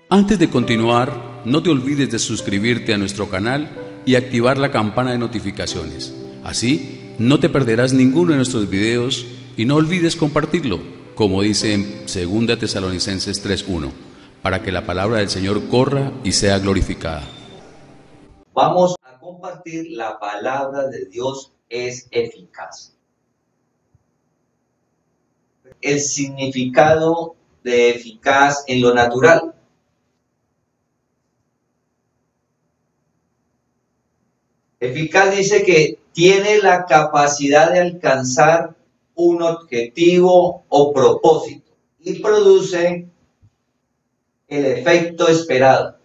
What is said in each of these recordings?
Antes de continuar, no te olvides de suscribirte a nuestro canal y activar la campana de notificaciones. Así, no te perderás ninguno de nuestros videos y no olvides compartirlo, como dice en 2 Tesalonicenses 3:1, para que la palabra del Señor corra y sea glorificada. Vamos a compartir la palabra de Dios es eficaz. El significado de eficaz en lo natural. Eficaz dice que tiene la capacidad de alcanzar un objetivo o propósito y produce el efecto esperado.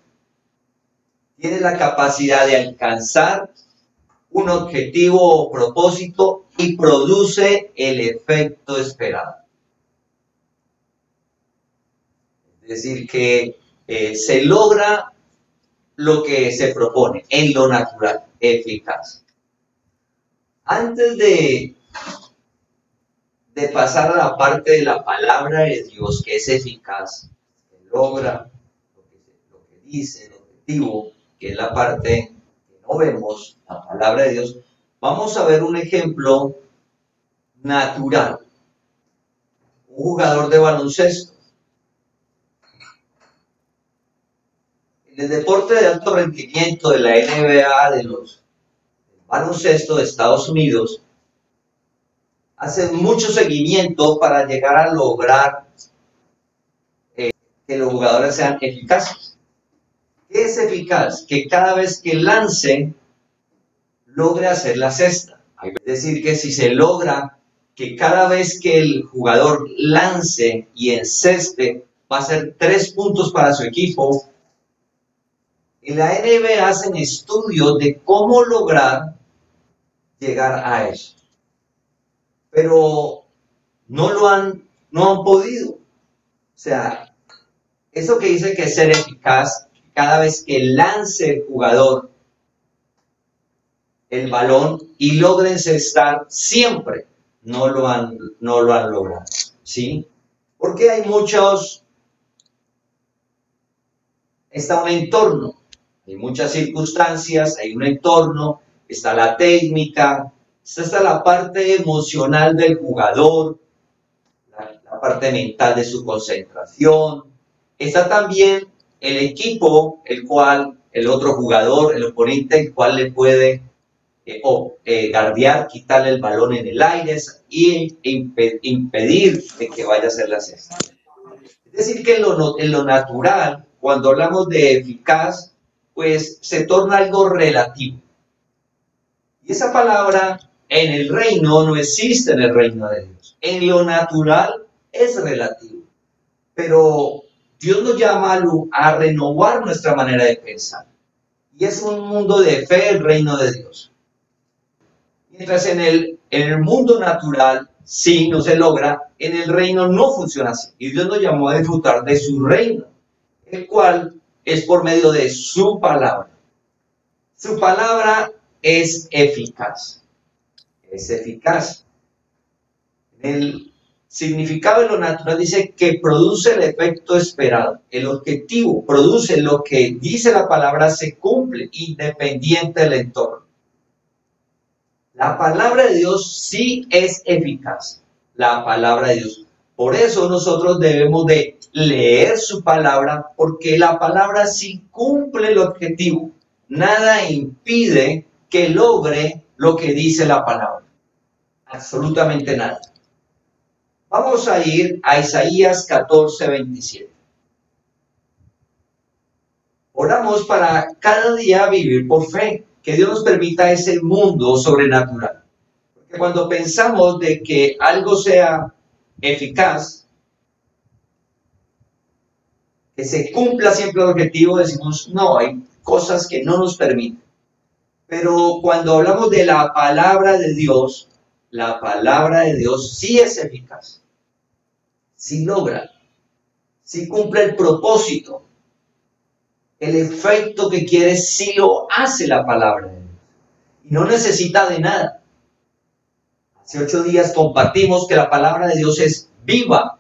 Tiene la capacidad de alcanzar un objetivo o propósito y produce el efecto esperado. Es decir, que se logra lo que se propone en lo natural, eficaz. Antes de pasar a la parte de la palabra de Dios, que es eficaz, que logra lo que dice, el objetivo, que es la parte que no vemos, la palabra de Dios, vamos a ver un ejemplo natural. Un jugador de baloncesto. En el deporte de alto rendimiento de la NBA, del baloncesto de Estados Unidos, hacen mucho seguimiento para llegar a lograr que los jugadores sean eficaces. ¿Qué es eficaz? Que cada vez que lance, logre hacer la cesta. Es decir, que si se logra que cada vez que el jugador lance y enceste, va a ser 3 puntos para su equipo. En la NBA hacen estudios de cómo lograr llegar a eso. Pero no han podido. O sea, eso que dice que es ser eficaz, cada vez que lance el jugador el balón y logre encestar, siempre no lo han logrado. ¿Sí? Porque hay está un entorno, hay muchas circunstancias, hay un entorno, está la técnica, está la parte emocional del jugador, la parte mental de su concentración, está también el equipo, el otro jugador, el oponente, el cual le puede guardiar, quitarle el balón en el aire y impedir de que vaya a hacer la cesta. Es decir, que en lo natural, cuando hablamos de eficaz, pues se torna algo relativo. Y esa palabra en el reino no existe en el reino de Dios. En lo natural es relativo. Pero Dios nos llama a renovar nuestra manera de pensar. Y es un mundo de fe el reino de Dios. Mientras en el mundo natural sí no se logra, en el reino no funciona así. Y Dios nos llamó a disfrutar de su reino, el cual es por medio de su palabra. Su palabra es eficaz. Es eficaz. El significado de lo natural dice que produce el efecto esperado. El objetivo produce lo que dice la palabra, se cumple independiente del entorno. La palabra de Dios sí es eficaz. La palabra de Dios. Por eso nosotros debemos de leer su palabra, porque la palabra sí cumple el objetivo. Nada impide que logre lo que dice la palabra. Absolutamente nada. Vamos a ir a Isaías 14:27. Oramos para cada día vivir por fe, que Dios nos permita ese mundo sobrenatural. Porque cuando pensamos de que algo sea eficaz, que se cumpla siempre el objetivo, decimos, no, hay cosas que no nos permiten. Pero cuando hablamos de la palabra de Dios, la palabra de Dios sí es eficaz, sí logra, sí cumple el propósito, el efecto que quiere, sí lo hace la palabra de Dios. Y no necesita de nada. Hace 8 días compartimos que la palabra de Dios es viva,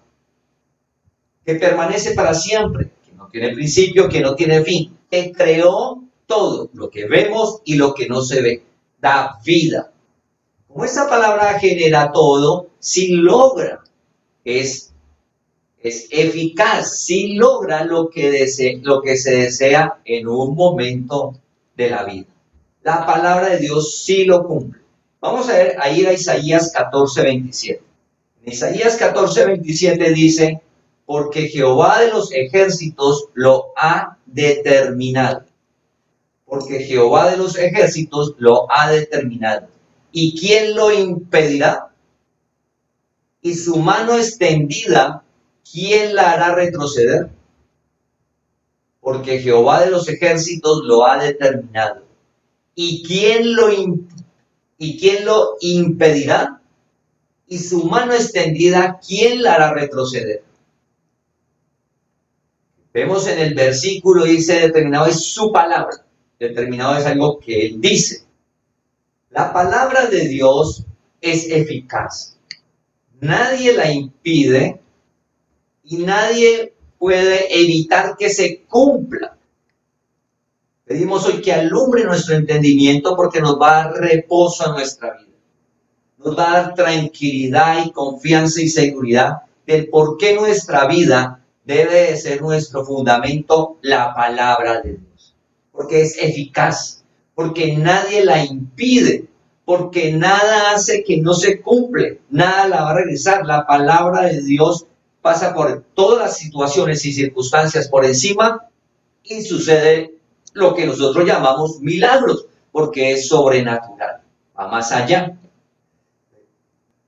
que permanece para siempre, que no tiene principio, que no tiene fin, que creó todo, lo que vemos y lo que no se ve, da vida. Como esta palabra genera todo, si logra, es eficaz, si logra lo que se desea en un momento de la vida. La palabra de Dios sí lo cumple. Vamos a ir a Isaías 14:27. En Isaías 14:27 dice, porque Jehová de los ejércitos lo ha determinado. Porque Jehová de los ejércitos lo ha determinado. ¿Y quién lo impedirá? Y su mano extendida, ¿quién la hará retroceder? Porque Jehová de los ejércitos lo ha determinado. ¿Y quién lo impedirá? Y su mano extendida, ¿quién la hará retroceder? Vemos en el versículo, dice, determinado es su palabra. Determinado es algo que él dice. La palabra de Dios es eficaz. Nadie la impide y nadie puede evitar que se cumpla. Pedimos hoy que alumbre nuestro entendimiento porque nos va a dar reposo a nuestra vida. Nos va a dar tranquilidad y confianza y seguridad del por qué nuestra vida debe de ser nuestro fundamento, la palabra de Dios. Porque es eficaz, porque nadie la impide, porque nada hace que no se cumple, nada la va a regresar. La palabra de Dios pasa por todas las situaciones y circunstancias por encima y sucede lo que nosotros llamamos milagros, porque es sobrenatural, va más allá.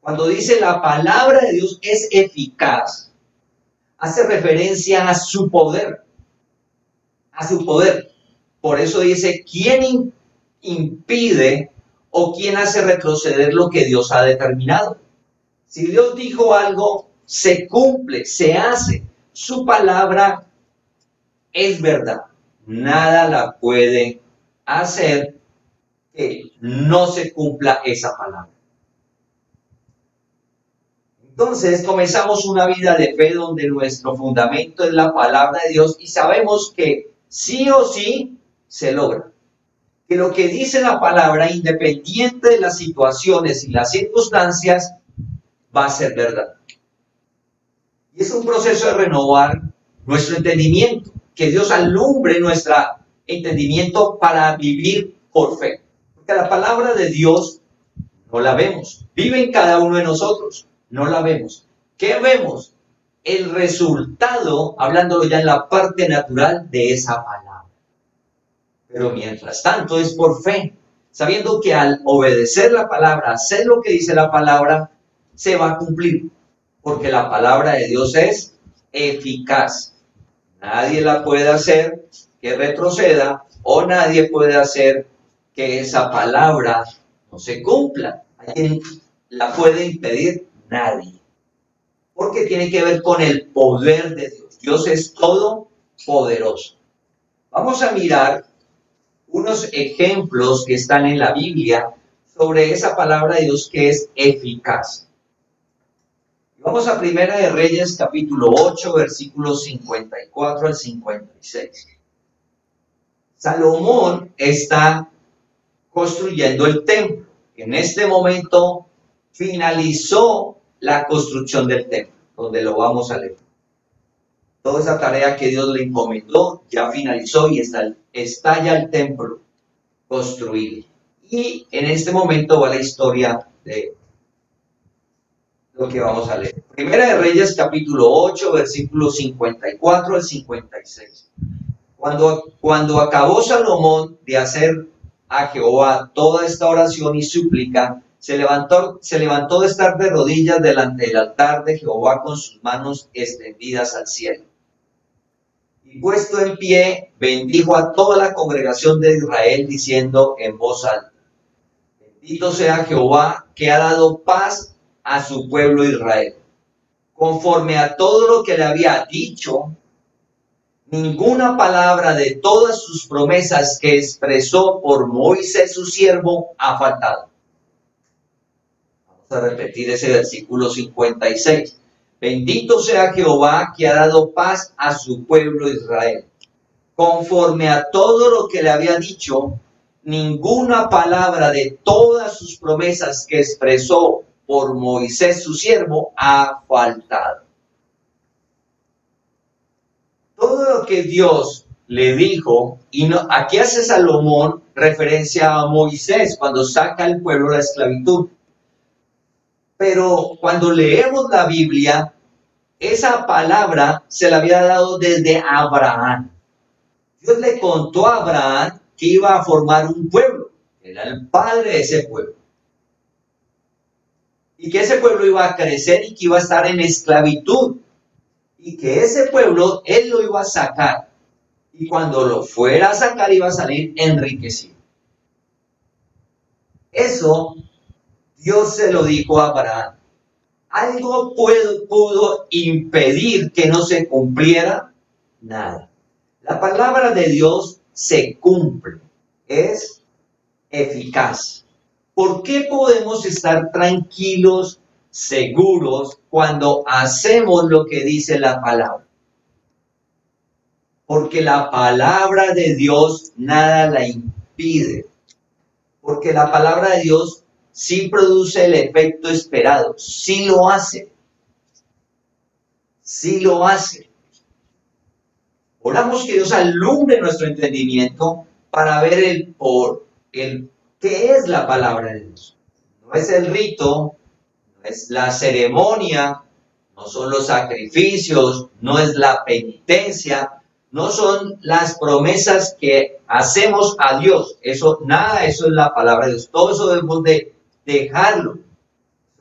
Cuando dice la palabra de Dios es eficaz, hace referencia a su poder, a su poder. Por eso dice, ¿quién impide o quién hace retroceder lo que Dios ha determinado? Si Dios dijo algo, se cumple, se hace. Su palabra es verdad. Nada la puede hacer que no se cumpla esa palabra. Entonces comenzamos una vida de fe donde nuestro fundamento es la palabra de Dios y sabemos que sí o sí se logra. Que lo que dice la palabra, independiente de las situaciones y las circunstancias, va a ser verdad. Y es un proceso de renovar nuestro entendimiento, que Dios alumbre nuestro entendimiento para vivir por fe. Porque la palabra de Dios no la vemos, vive en cada uno de nosotros, no la vemos. ¿Qué vemos? El resultado, hablándolo ya en la parte natural de esa palabra. Pero mientras tanto es por fe, sabiendo que al obedecer la palabra, hacer lo que dice la palabra, se va a cumplir. Porque la palabra de Dios es eficaz. Nadie la puede hacer que retroceda o nadie puede hacer que esa palabra no se cumpla. ¿Alguien la puede impedir? Nadie. Porque tiene que ver con el poder de Dios. Dios es todopoderoso. Vamos a mirar unos ejemplos que están en la Biblia sobre esa palabra de Dios que es eficaz. Vamos a Primera de Reyes, capítulo 8, versículos 54 al 56. Salomón está construyendo el templo. En este momento finalizó la construcción del templo, donde lo vamos a leer. Toda esa tarea que Dios le encomendó ya finalizó y está ya el templo construido. Y en este momento va la historia de lo que vamos a leer. Primera de Reyes, capítulo 8, versículos 54 al 56. Cuando acabó Salomón de hacer a Jehová toda esta oración y súplica, se levantó de estar de rodillas delante del altar de Jehová con sus manos extendidas al cielo. Y puesto en pie, bendijo a toda la congregación de Israel, diciendo en voz alta: Bendito sea Jehová, que ha dado paz a su pueblo Israel. Conforme a todo lo que le había dicho, ninguna palabra de todas sus promesas que expresó por Moisés su siervo ha faltado. Vamos a repetir ese versículo 56. Bendito sea Jehová que ha dado paz a su pueblo Israel. Conforme a todo lo que le había dicho, ninguna palabra de todas sus promesas que expresó por Moisés su siervo ha faltado. Todo lo que Dios le dijo, y no, aquí hace Salomón referencia a Moisés cuando saca al pueblo de la esclavitud. Pero cuando leemos la Biblia, esa palabra se la había dado desde Abraham. Dios le contó a Abraham que iba a formar un pueblo, era el padre de ese pueblo. Y que ese pueblo iba a crecer y que iba a estar en esclavitud. Y que ese pueblo, él lo iba a sacar. Y cuando lo fuera a sacar, iba a salir enriquecido. Eso Dios se lo dijo a Abraham. ¿Algo pudo impedir que no se cumpliera? Nada. La palabra de Dios se cumple, es eficaz. ¿Por qué podemos estar tranquilos, seguros, cuando hacemos lo que dice la palabra? Porque la palabra de Dios nada la impide. Porque la palabra de Dios sí produce el efecto esperado, sí lo hace. Sí lo hace. Oramos que Dios alumbre nuestro entendimiento para ver qué es la palabra de Dios. No es el rito, no es la ceremonia, no son los sacrificios, no es la penitencia, no son las promesas que hacemos a Dios. Eso, nada, eso es la palabra de Dios. Todo eso debemos de dejarlo,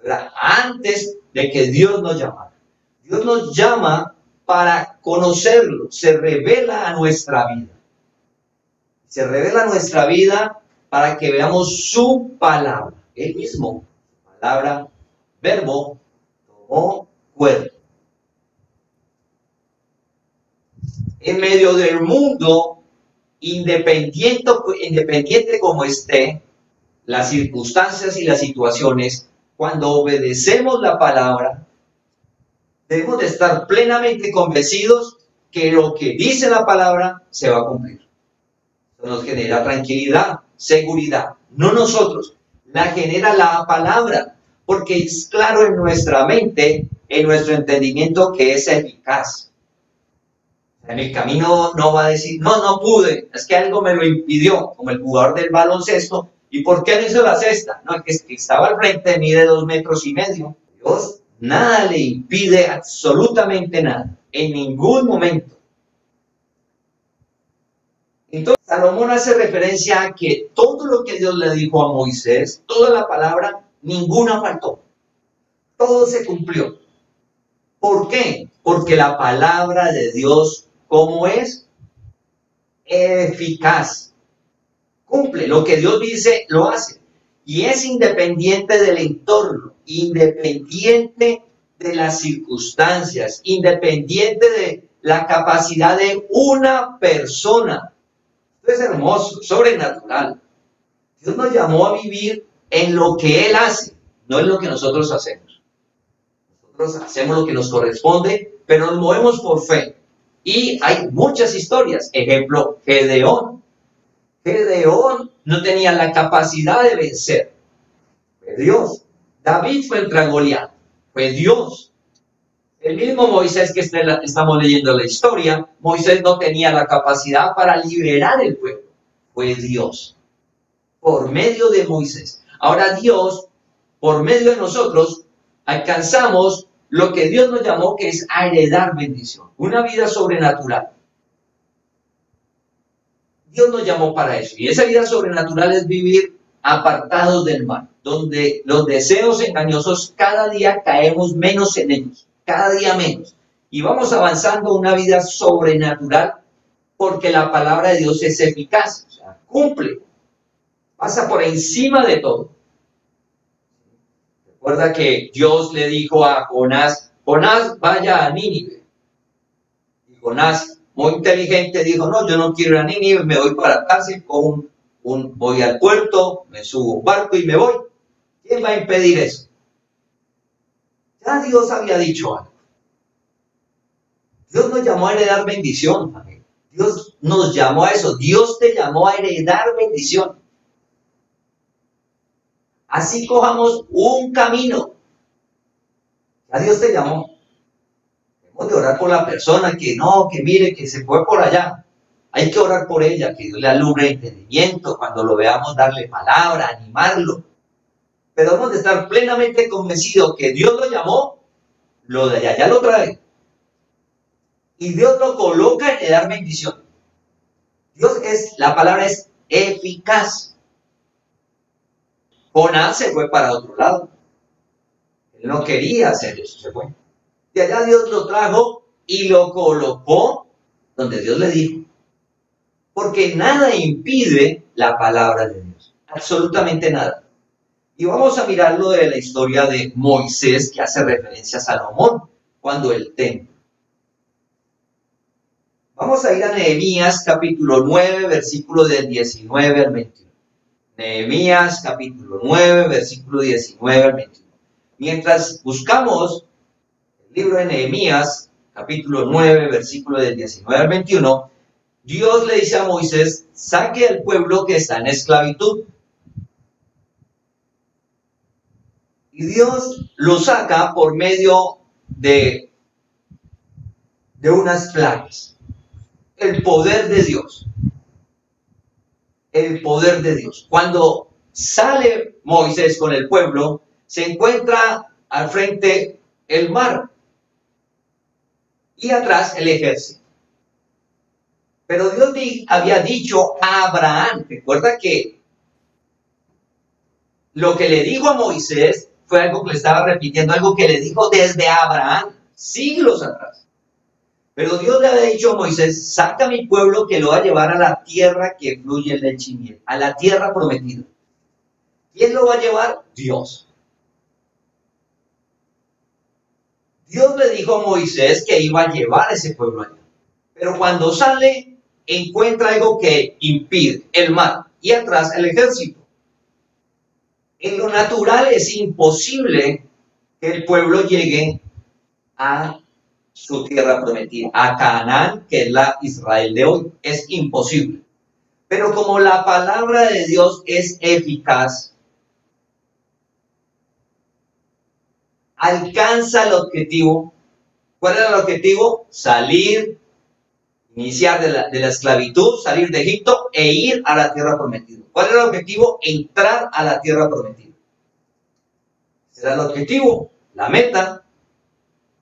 ¿verdad? Antes de que Dios nos llamara. Dios nos llama para conocerlo, se revela a nuestra vida. Se revela a nuestra vida para que veamos su palabra. Él mismo, palabra, verbo, tomó cuerpo. En medio del mundo, independiente como esté, las circunstancias y las situaciones, cuando obedecemos la palabra, debemos de estar plenamente convencidos que lo que dice la palabra se va a cumplir. Eso nos genera tranquilidad, seguridad. No nosotros, la genera la palabra, porque es claro en nuestra mente, en nuestro entendimiento que es eficaz. En el camino no va a decir, no pude, es que algo me lo impidió, como el jugador del baloncesto. ¿Y por qué no hizo la cesta? No, es que estaba al frente, mide 2,5 metros. Dios nada le impide, absolutamente nada, en ningún momento. Entonces, Salomón hace referencia a que todo lo que Dios le dijo a Moisés, toda la palabra, ninguna faltó. Todo se cumplió. ¿Por qué? Porque la palabra de Dios, ¿cómo es? Eficaz. Cumple. Lo que Dios dice, lo hace. Y es independiente del entorno, independiente de las circunstancias, independiente de la capacidad de una persona. Esto es hermoso, sobrenatural. Dios nos llamó a vivir en lo que Él hace, no en lo que nosotros hacemos. Nosotros hacemos lo que nos corresponde, pero nos movemos por fe. Y hay muchas historias. Ejemplo, Gedeón. Gedeón no tenía la capacidad de vencer. Fue Dios. David fue contra Goliat. Fue Dios. El mismo Moisés que estamos leyendo la historia, Moisés no tenía la capacidad para liberar el pueblo. Fue Dios. Por medio de Moisés. Ahora Dios, por medio de nosotros, alcanzamos lo que Dios nos llamó, que es a heredar bendición. Una vida sobrenatural. Dios nos llamó para eso. Y esa vida sobrenatural es vivir apartados del mal, donde los deseos engañosos cada día caemos menos en ellos, cada día menos. Y vamos avanzando una vida sobrenatural porque la palabra de Dios es eficaz, o sea, cumple, pasa por encima de todo. Recuerda que Dios le dijo a Jonás, Jonás, vaya a Nínive. Y Jonás, muy inteligente, dijo, no, yo no quiero ir a Nínive, me voy para cárcel, voy al puerto, me subo a un barco y me voy. ¿Quién va a impedir eso? Ya Dios había dicho algo. Dios nos llamó a heredar bendición, familia. Dios nos llamó a eso. Dios te llamó a heredar bendición. Así cojamos un camino. Ya Dios te llamó. Debemos de orar por la persona que no, que mire, que se fue por allá. Hay que orar por ella, que Dios le alumbre el entendimiento. Cuando lo veamos, darle palabra, animarlo. Pero debemos de estar plenamente convencidos que Dios lo llamó, lo de allá ya lo trae. Y Dios lo coloca en dar bendición. La palabra es eficaz. Jonás se fue para otro lado. Él no quería hacer eso, se fue. De allá Dios lo trajo y lo colocó donde Dios le dijo. Porque nada impide la palabra de Dios. Absolutamente nada. Y vamos a mirarlo de la historia de Moisés, que hace referencia a Salomón, cuando el templo. Vamos a ir a Nehemías capítulo 9, versículo del 19 al 21. Nehemías capítulo 9, versículo 19 al 21. Mientras buscamos el libro de Nehemías, capítulo 9, versículo del 19 al 21, Dios le dice a Moisés, saque al pueblo que está en esclavitud. Y Dios lo saca por medio de unas plagas. El poder de Dios. El poder de Dios. Cuando sale Moisés con el pueblo, se encuentra al frente el mar y atrás el ejército. Pero Dios había dicho a Abraham, recuerda que lo que le dijo a Moisés fue algo que le estaba repitiendo, algo que le dijo desde Abraham, siglos atrás. Pero Dios le había dicho a Moisés, saca a mi pueblo que lo va a llevar a la tierra que fluye leche y miel, a la tierra prometida. ¿Quién lo va a llevar? Dios. Dios le dijo a Moisés que iba a llevar a ese pueblo allá. Pero cuando sale, encuentra algo que impide, el mar, y atrás el ejército. En lo natural es imposible que el pueblo llegue a su tierra prometida, a Canaán, que es la Israel de hoy. Es imposible. Pero como la palabra de Dios es eficaz, alcanza el objetivo. ¿Cuál era el objetivo? Salir, iniciar de la esclavitud, salir de Egipto e ir a la tierra prometida. ¿Cuál era el objetivo? Entrar a la tierra prometida. Ese era el objetivo, la meta.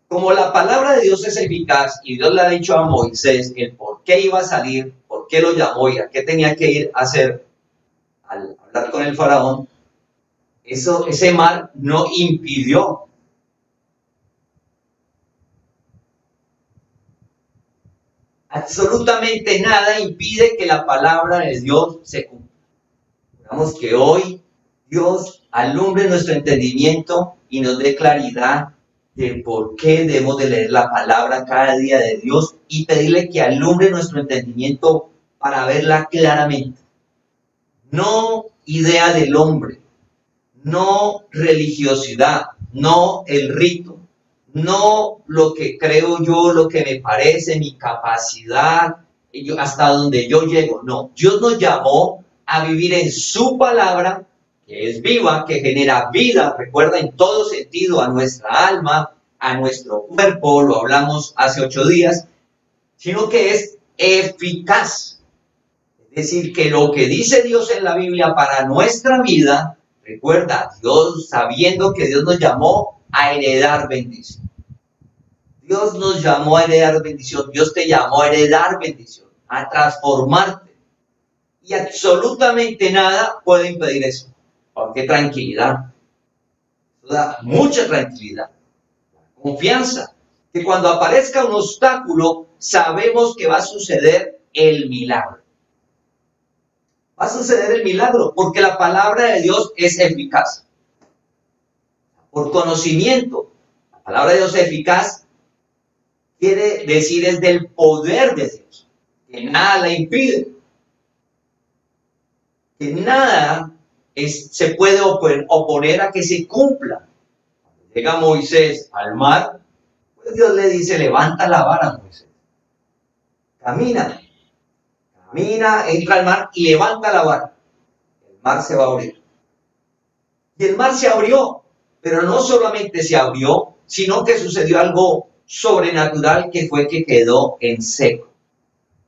Como la palabra de Dios es eficaz y Dios le ha dicho a Moisés el por qué iba a salir, por qué lo llamó y a qué tenía que ir a hacer al hablar con el faraón, ese mar no impidió. Absolutamente nada impide que la palabra de Dios se cumpla. Esperamos que hoy Dios alumbre nuestro entendimiento y nos dé claridad de por qué debemos de leer la palabra cada día de Dios y pedirle que alumbre nuestro entendimiento para verla claramente. No idea del hombre, no religiosidad, no el rito, no lo que creo yo, lo que me parece, mi capacidad, hasta donde yo llego. No, Dios nos llamó a vivir en su palabra, que es viva, que genera vida, recuerda, en todo sentido, a nuestra alma, a nuestro cuerpo, lo hablamos hace 8 días, sino que es eficaz. Es decir, que lo que dice Dios en la Biblia para nuestra vida, recuerda, Dios, sabiendo que Dios nos llamó a heredar bendición. Dios nos llamó a heredar bendición, Dios te llamó a heredar bendición, a transformarte. Y absolutamente nada puede impedir eso. Porque tranquilidad, da mucha tranquilidad, confianza, que cuando aparezca un obstáculo, sabemos que va a suceder el milagro. Va a suceder el milagro, porque la palabra de Dios es eficaz. Por conocimiento, la palabra de Dios es eficaz, quiere decir es del poder de Dios, que nada la impide, que nada se puede oponer a que se cumpla. Cuando llega Moisés al mar, Pues Dios le dice, levanta la vara, Moisés. Camina, entra al mar y levanta la vara. El mar se va a abrir. Y el mar se abrió, pero no solamente se abrió, sino que sucedió algo sobrenatural, que fue que quedó en seco.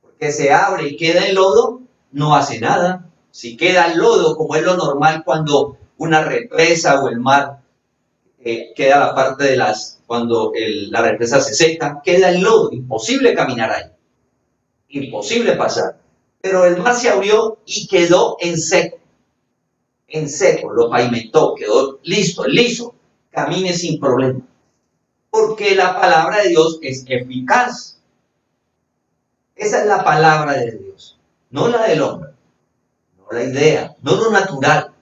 Porque se abre y queda en lodo, no hace nada. Si queda en lodo, como es lo normal cuando una represa o el mar queda la parte de cuando la represa se seca, queda en lodo, imposible caminar ahí, imposible pasar. Pero el mar se abrió y quedó en seco, lo pavimentó, quedó listo, liso, camine sin problema. Porque la palabra de Dios es eficaz. Esa es la palabra de Dios, no la del hombre, no la idea, no lo natural,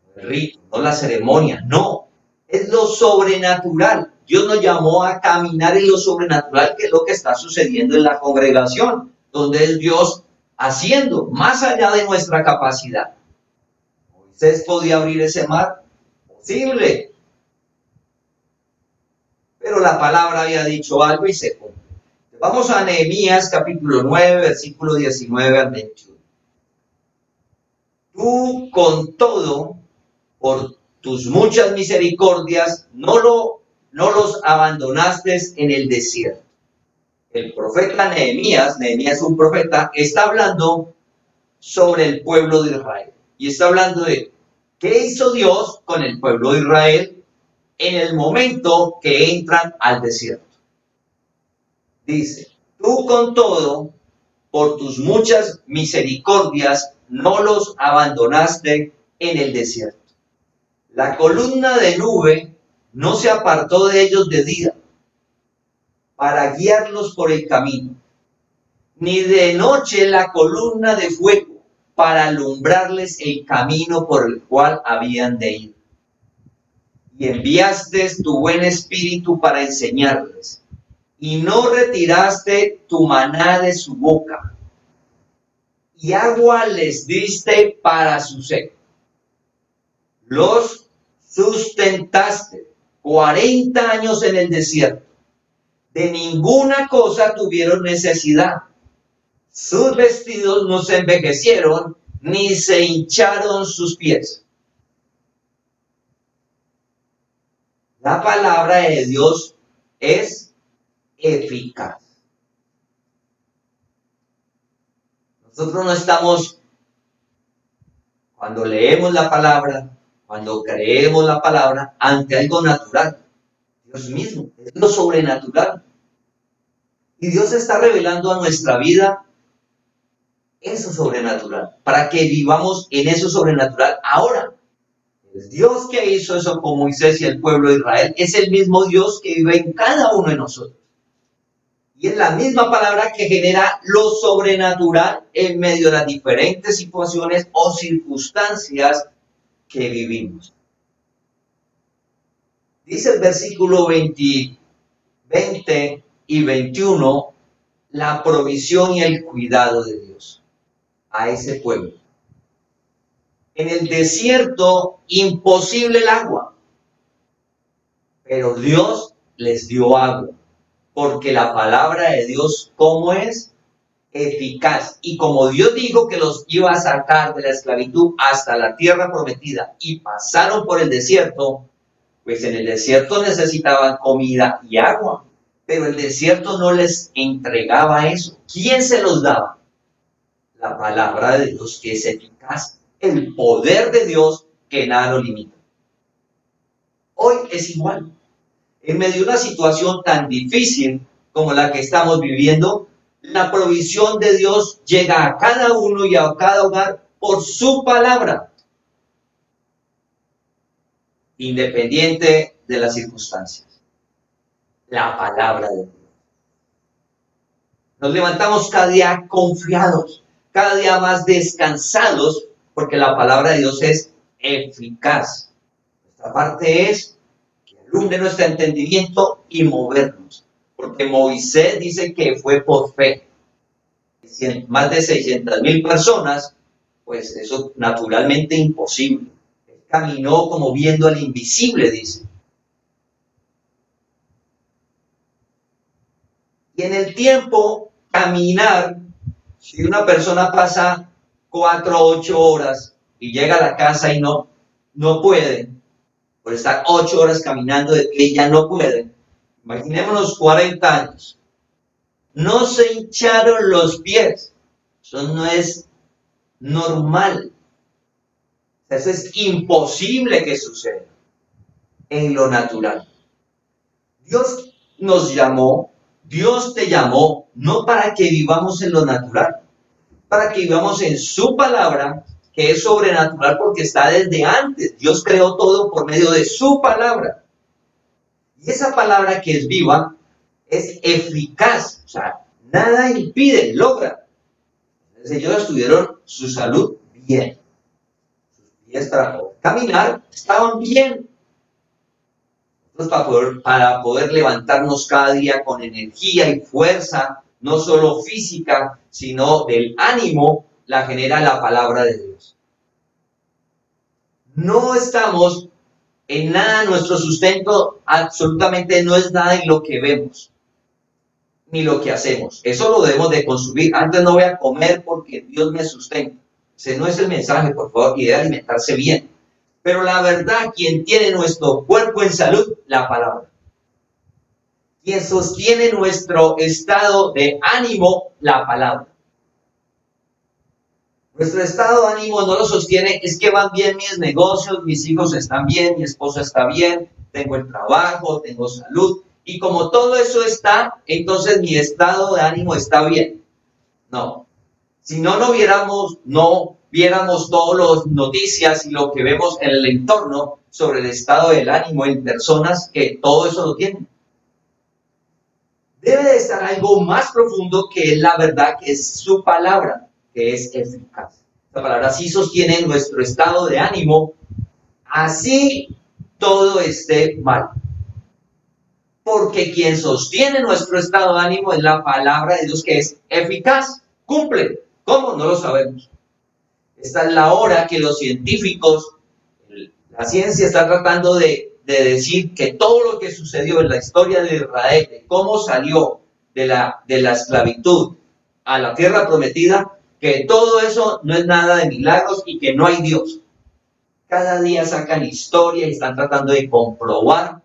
no el rito, no la ceremonia, no. Es lo sobrenatural. Dios nos llamó a caminar en lo sobrenatural, que es lo que está sucediendo en la congregación, donde es Dios haciendo más allá de nuestra capacidad. ¿Moisés podía abrir ese mar? Posible. Pero la palabra había dicho algo y se cumple. Vamos a Nehemías capítulo 9, versículo 19 al 21. Tú con todo, por tus muchas misericordias, no los abandonaste en el desierto. El profeta Nehemías es un profeta, está hablando sobre el pueblo de Israel. Y está hablando de qué hizo Dios con el pueblo de Israel en el momento que entran al desierto. Dice, tú con todo, por tus muchas misericordias, no los abandonaste en el desierto. La columna de nube no se apartó de ellos de día para guiarlos por el camino, ni de noche la columna de fuego para alumbrarles el camino por el cual habían de ir. Y enviaste tu buen espíritu para enseñarles, y no retiraste tu maná de su boca, y agua les diste para su sed. Los sustentaste 40 años en el desierto. De ninguna cosa tuvieron necesidad. Sus vestidos no se envejecieron, ni se hincharon sus pies. La palabra de Dios es eficaz. Nosotros no estamos, cuando leemos la palabra, cuando creemos la palabra, ante algo natural. Dios mismo, es lo sobrenatural. Y Dios está revelando a nuestra vida eso sobrenatural, para que vivamos en eso sobrenatural ahora. El Dios que hizo eso con Moisés y el pueblo de Israel es el mismo Dios que vive en cada uno de nosotros. Y es la misma palabra que genera lo sobrenatural en medio de las diferentes situaciones o circunstancias que vivimos. Dice el versículo 20 y 21, la provisión y el cuidado de Dios a ese pueblo. En el desierto, imposible el agua, pero Dios les dio agua, porque la palabra de Dios, ¿cómo es? Eficaz. Y como Dios dijo que los iba a sacar de la esclavitud hasta la tierra prometida y pasaron por el desierto, pues en el desierto necesitaban comida y agua, pero el desierto no les entregaba eso. ¿Quién se los daba? La palabra de Dios, que es eficaz, el poder de Dios que nada lo limita. Hoy es igual. En medio de una situación tan difícil como la que estamos viviendo, la provisión de Dios llega a cada uno y a cada hogar por su palabra, independiente de las circunstancias. La palabra de Dios. Nos levantamos cada día confiados, cada día más descansados, porque la palabra de Dios es eficaz. Nuestra parte es que alumbre nuestro entendimiento y movernos, porque Moisés dice que fue por fe. Más de 600,000 personas, pues eso naturalmente imposible. Él caminó como viendo al invisible, dice. Y en el tiempo, caminar, si una persona pasa 4 o 8 horas y llega a la casa y no puede, por estar 8 horas caminando de pie ya no puede. Imaginémonos 40 años. No se hincharon los pies. Eso no es normal. Eso es imposible que suceda en lo natural. Dios nos llamó, Dios te llamó, no para que vivamos en lo natural, para que vivamos en su palabra, que es sobrenatural porque está desde antes. Dios creó todo por medio de su palabra. Y esa palabra que es viva es eficaz, o sea, nada impide, logra. Ellos tuvieron su salud bien. Sus pies para caminar estaban bien. Para poder levantarnos cada día con energía y fuerza, no solo física, sino del ánimo, la genera la palabra de Dios. No estamos en nada, nuestro sustento absolutamente no es nada en lo que vemos, ni lo que hacemos. Eso lo debemos de consumir. Antes no voy a comer porque Dios me sustenta. Ese no es el mensaje, por favor, y debe alimentarse bien. Pero la verdad, quien tiene nuestro cuerpo en salud, la palabra. Quien sostiene nuestro estado de ánimo, la palabra. Nuestro estado de ánimo no lo sostiene, es que van bien mis negocios, mis hijos están bien, mi esposa está bien, tengo el trabajo, tengo salud. Y como todo eso está, entonces mi estado de ánimo está bien. No. Si no viéramos todas las noticias y lo que vemos en el entorno sobre el estado del ánimo en personas que todo eso lo tienen. Debe de estar algo más profundo que es la verdad, que es su palabra, que es eficaz. La palabra sí sostiene nuestro estado de ánimo, así todo esté mal. Porque quien sostiene nuestro estado de ánimo es la palabra de Dios, que es eficaz, cumple. ¿Cómo? No lo sabemos. Esta es la hora que los científicos, la ciencia está tratando de decir que todo lo que sucedió en la historia de Israel, de cómo salió de la esclavitud a la tierra prometida, que todo eso no es nada de milagros y que no hay Dios. Cada día sacan historia y están tratando de comprobar.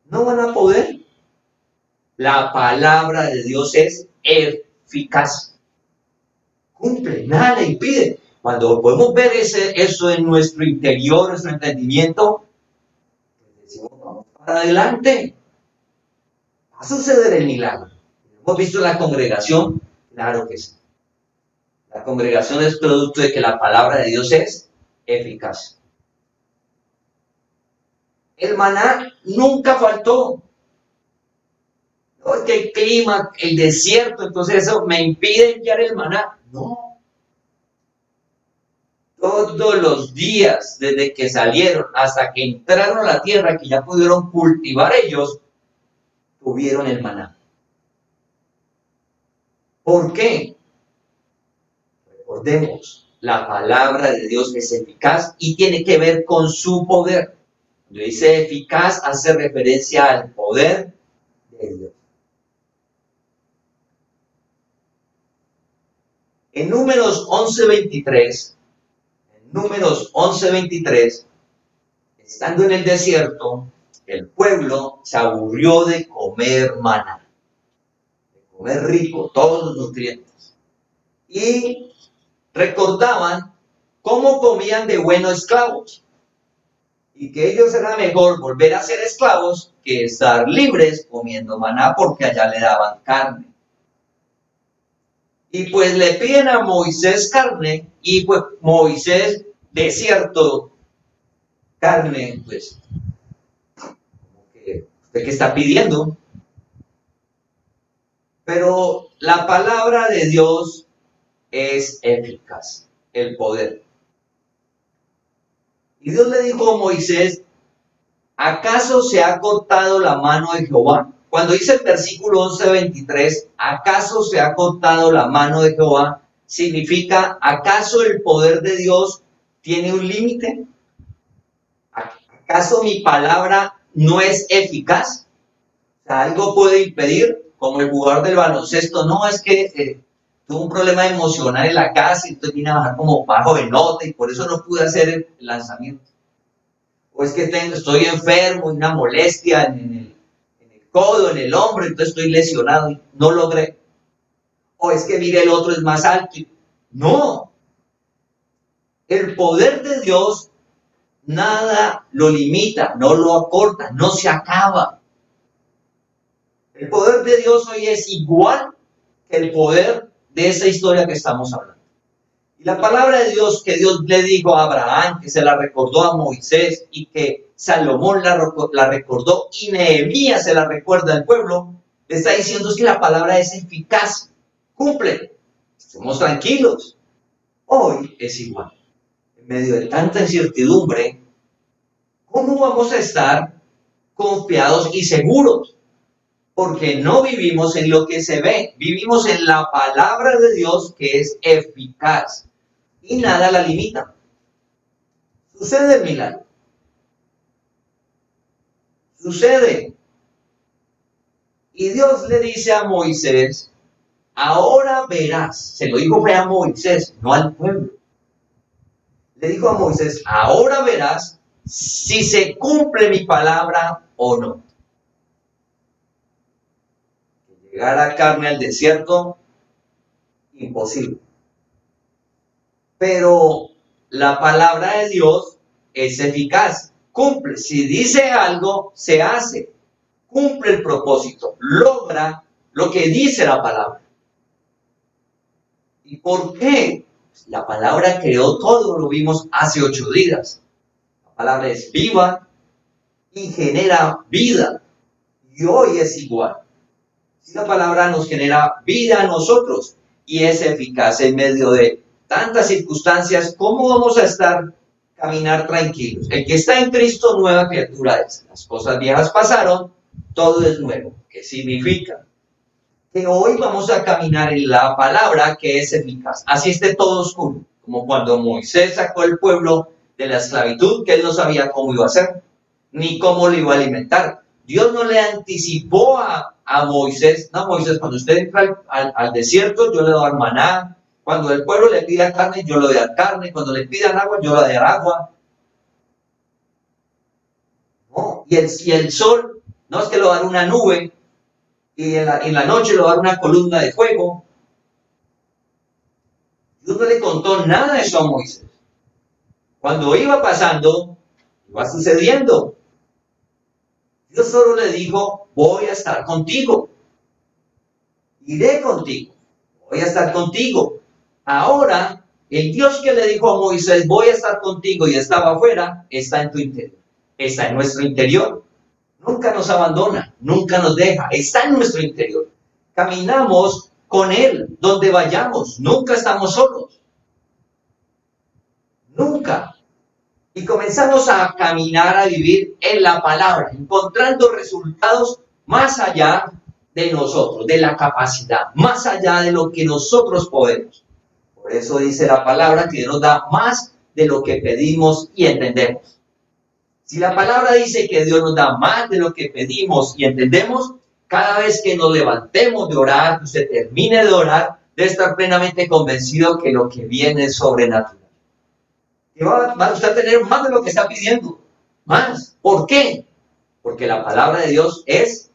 No van a poder. La palabra de Dios es eficaz. Cumple, nada le impide. Cuando podemos ver eso en nuestro interior, nuestro entendimiento, decimos, vamos para adelante. Va a suceder el milagro. ¿Hemos visto la congregación? Claro que sí. La congregación es producto de que la palabra de Dios es eficaz. El maná nunca faltó. No es que el clima, el desierto, entonces eso me impide enviar el maná. No. Todos los días, desde que salieron hasta que entraron a la tierra, que ya pudieron cultivar ellos, tuvieron el maná. ¿Por qué? Recordemos, la palabra de Dios es eficaz y tiene que ver con su poder. Cuando dice eficaz, hace referencia al poder de Dios. En Números 11:23, estando en el desierto, el pueblo se aburrió de comer maná, de comer rico, todos los nutrientes. Y recordaban cómo comían de buenos esclavos. Y que ellos era mejor volver a ser esclavos que estar libres comiendo maná, porque allá le daban carne. Y pues le piden a Moisés carne, y pues Moisés, desierto, carne, pues, ¿usted qué está pidiendo? Pero la palabra de Dios es eficaz, el poder. Y Dios le dijo a Moisés, ¿acaso se ha cortado la mano de Jehová? Cuando dice el versículo 11:23, ¿acaso se ha cortado la mano de Jehová? Significa, ¿acaso el poder de Dios tiene un límite? ¿Acaso mi palabra no es eficaz? O sea, ¿algo puede impedir? como el jugador del baloncesto, no, es que tuve un problema emocional en la casa y entonces vine a bajar como bajo de nota y por eso no pude hacer el lanzamiento. O es que estoy enfermo y una molestia en el codo, en el hombro, entonces estoy lesionado y no logré. O es que mire, el otro es más alto. No. El poder de Dios nada lo limita, no lo acorta, no se acaba. El poder de Dios hoy es igual que el poder de esa historia que estamos hablando. Y la palabra de Dios que Dios le dijo a Abraham, que se la recordó a Moisés y que Salomón la recordó y Nehemías se la recuerda al pueblo, le está diciendo es que la palabra es eficaz, cumple, estemos tranquilos. Hoy es igual. En medio de tanta incertidumbre, ¿cómo vamos a estar confiados y seguros? Porque no vivimos en lo que se ve, vivimos en la palabra de Dios que es eficaz y nada la limita. Sucede el milagro. Sucede. Y Dios le dice a Moisés, ahora verás, se lo dijo fue a Moisés, no al pueblo. Le dijo a Moisés, ahora verás si se cumple mi palabra o no. Llegar a carne al desierto, imposible. Pero la palabra de Dios es eficaz, cumple. Si dice algo, se hace. Cumple el propósito, logra lo que dice la palabra. ¿Y por qué? La palabra creó todo, lo vimos hace 8 días. La palabra es viva y genera vida. Y hoy es igual. Si la palabra nos genera vida a nosotros y es eficaz en medio de tantas circunstancias, ¿cómo vamos a caminar tranquilos? El que está en Cristo, nueva criatura es. Las cosas viejas pasaron, todo es nuevo. ¿Qué significa? Que hoy vamos a caminar en la palabra que es eficaz. Así esté todo oscuro, como cuando Moisés sacó al pueblo de la esclavitud, que él no sabía cómo iba a hacer, ni cómo lo iba a alimentar. Dios no le anticipó a Moisés, no, Moisés, cuando usted entra al desierto, yo le doy maná. Cuando el pueblo le pida carne, yo le doy carne. Cuando le pidan agua, yo le doy agua. No, y el sol, no es que lo va a dar una nube, y en la noche lo va a dar una columna de fuego. Dios no le contó nada de eso a Moisés. Cuando iba pasando, iba sucediendo. Dios solo le dijo, voy a estar contigo. Iré contigo. Voy a estar contigo. Ahora, el Dios que le dijo a Moisés, voy a estar contigo y estaba afuera, está en tu interior. Está en nuestro interior. Nunca nos abandona, nunca nos deja. Está en nuestro interior. Caminamos con Él donde vayamos. Nunca estamos solos. Nunca. Y comenzamos a caminar, a vivir en la palabra, encontrando resultados más allá de nosotros, de la capacidad, más allá de lo que nosotros podemos. Por eso dice la palabra que Dios nos da más de lo que pedimos y entendemos. Si la palabra dice que Dios nos da más de lo que pedimos y entendemos, cada vez que nos levantemos de orar, que usted termine de orar, debe estar plenamente convencido que lo que viene es sobrenatural. Que va a usted tener más de lo que está pidiendo. Más. ¿Por qué? Porque la palabra de Dios es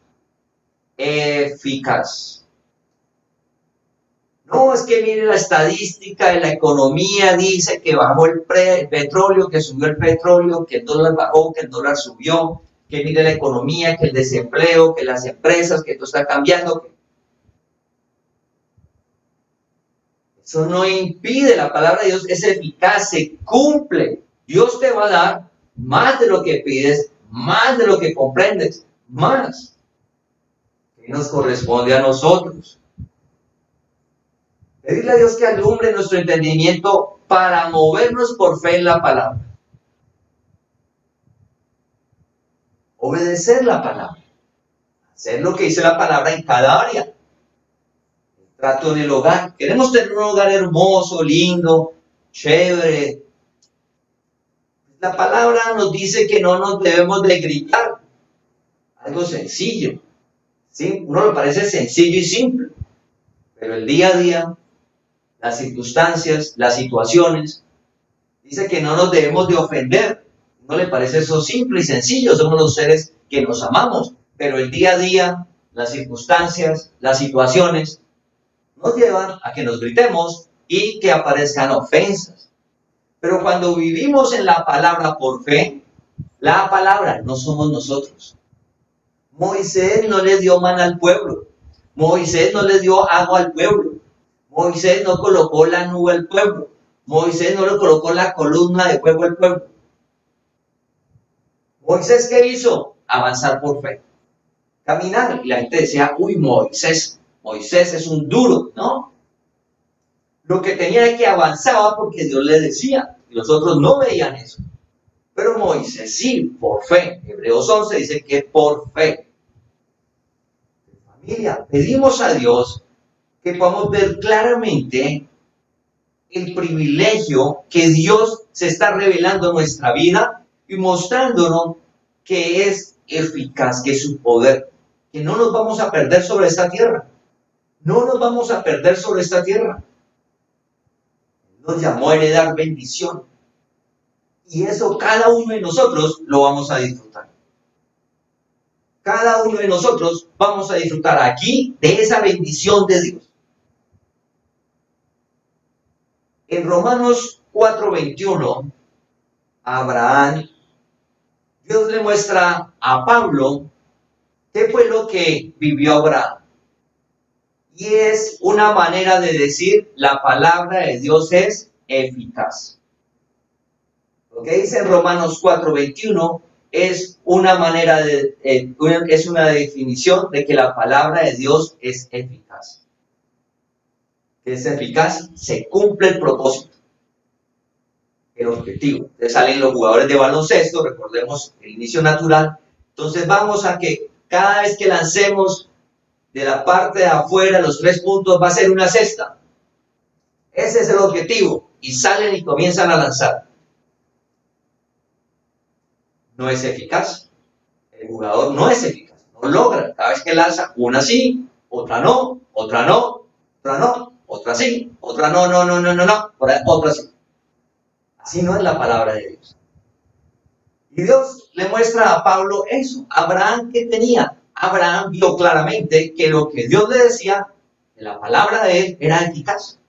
eficaz. No, es que mire la estadística de la economía, dice que bajó el petróleo, que subió el petróleo, que el dólar bajó, que el dólar subió, que mire la economía, que el desempleo, que las empresas, que todo está cambiando. Eso no impide, la palabra de Dios es eficaz, se cumple. Dios te va a dar más de lo que pides, más de lo que comprendes, más. ¿Qué nos corresponde a nosotros? Pedirle a Dios que alumbre nuestro entendimiento para movernos por fe en la palabra. Obedecer la palabra. Hacer lo que dice la palabra en cada área. Trato en el hogar. Queremos tener un hogar hermoso, lindo, chévere. La palabra nos dice que no nos debemos de gritar. Algo sencillo. ¿sí? Uno le parece sencillo y simple, pero el día a día, las circunstancias, las situaciones, dice que no nos debemos de ofender. ¿No le parece eso simple y sencillo? Somos los seres que nos amamos, pero el día a día, las circunstancias, las situaciones, nos llevan a que nos gritemos y que aparezcan ofensas. Pero cuando vivimos en la palabra por fe, la palabra no somos nosotros. Moisés no le dio maná al pueblo. Moisés no le dio agua al pueblo. Moisés no colocó la nube al pueblo. Moisés no le colocó la columna de fuego al pueblo. Moisés, ¿qué hizo? Avanzar por fe. Caminar. Y la gente decía, uy, Moisés es un duro, ¿no? Lo que tenía es que avanzaba porque Dios le decía. Y los otros no veían eso. Pero Moisés sí, por fe. Hebreos 11 dice que por fe. Familia, pedimos a Dios que podamos ver claramente el privilegio que Dios se está revelando en nuestra vida y mostrándonos que es eficaz, que es su poder, que no nos vamos a perder sobre esta tierra. No nos vamos a perder sobre esta tierra. Nos llamó a heredar bendición. Y eso cada uno de nosotros lo vamos a disfrutar. Cada uno de nosotros vamos a disfrutar aquí de esa bendición de Dios. En Romanos 4:21, Abraham, Dios le muestra a Pablo qué fue lo que vivió Abraham. Y es una manera de decir, la palabra de Dios es eficaz. Lo que dice en Romanos 4:21 es una manera de, es una definición de que la palabra de Dios es eficaz. Es eficaz, se cumple el propósito, el objetivo. Entonces salen los jugadores de baloncesto, recordemos el inicio natural. Entonces vamos a que cada vez que lancemos de la parte de afuera los 3 puntos va a ser una cesta. Ese es el objetivo. Y salen y comienzan a lanzar. No es eficaz. El jugador no es eficaz. No logra. Cada vez que lanza, una sí, otra no, otra no, otra no, otra sí, otra no, otra sí. Así no es la palabra de Dios. Y Dios le muestra a Pablo eso. Abraham, ¿qué tenía? Abraham vio claramente que lo que Dios le decía, en la palabra de él, era eficaz.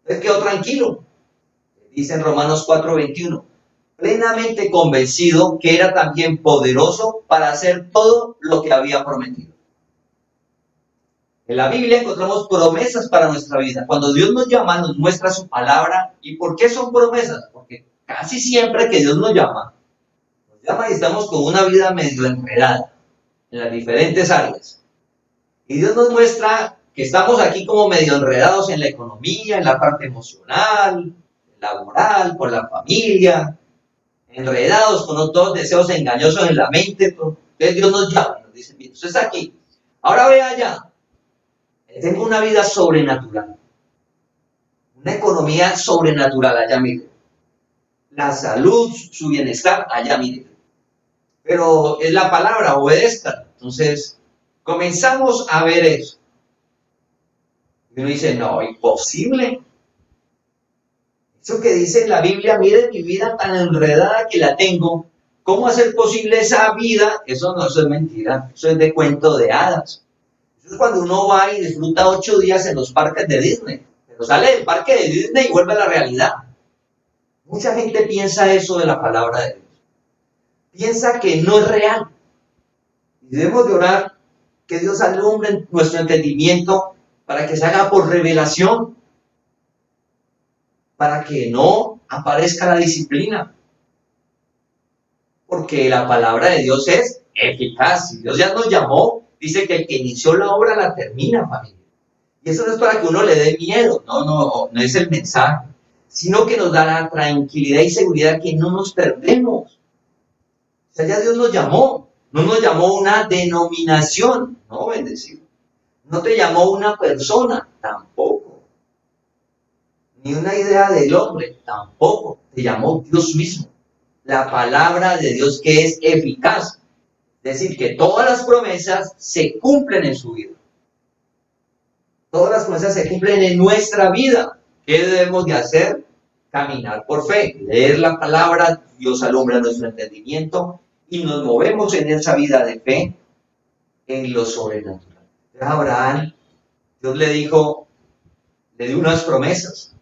Él quedó tranquilo. Dice en Romanos 4:21, plenamente convencido que era también poderoso para hacer todo lo que había prometido. En la Biblia encontramos promesas para nuestra vida. Cuando Dios nos llama, nos muestra su palabra. ¿Y por qué son promesas? Porque casi siempre que Dios nos llama y estamos con una vida medio enredada en las diferentes áreas. Y Dios nos muestra que estamos aquí como medio enredados en la economía, en la parte emocional, laboral, con la familia, enredados con otros deseos engañosos en la mente. Entonces Dios nos llama y nos dice, mira, usted está aquí, ahora ve allá. Tengo una vida sobrenatural, una economía sobrenatural allá, mire. La salud, su bienestar, allá, mire. Pero es la palabra, obedezcan. Entonces, comenzamos a ver eso. Y uno dice, no, imposible. Eso que dice en la Biblia, mire mi vida tan enredada que la tengo. ¿Cómo hacer posible esa vida? Eso no, eso es mentira. Eso es de cuento de hadas. Eso es cuando uno va y disfruta 8 días en los parques de Disney. Pero sale del parque de Disney y vuelve a la realidad. Mucha gente piensa eso de la palabra de Dios. Piensa que no es real. Y debemos de orar que Dios alumbre nuestro entendimiento para que se haga por revelación, para que no aparezca la disciplina. Porque la palabra de Dios es eficaz. Si Dios ya nos llamó, dice que el que inició la obra la termina, familia. Y eso no es para que uno le dé miedo, no es el mensaje, sino que nos da la tranquilidad y seguridad que no nos perdemos. O sea, ya Dios nos llamó, no nos llamó una denominación, no, bendecido. No te llamó una persona, tampoco. Ni una idea del hombre, tampoco. Te llamó Dios mismo. La palabra de Dios que es eficaz. Es decir, que todas las promesas se cumplen en su vida. Todas las promesas se cumplen en nuestra vida. ¿Qué debemos de hacer? Caminar por fe, leer la palabra, Dios alumbra nuestro entendimiento y nos movemos en esa vida de fe en lo sobrenatural. A Abraham, Dios le dio unas promesas.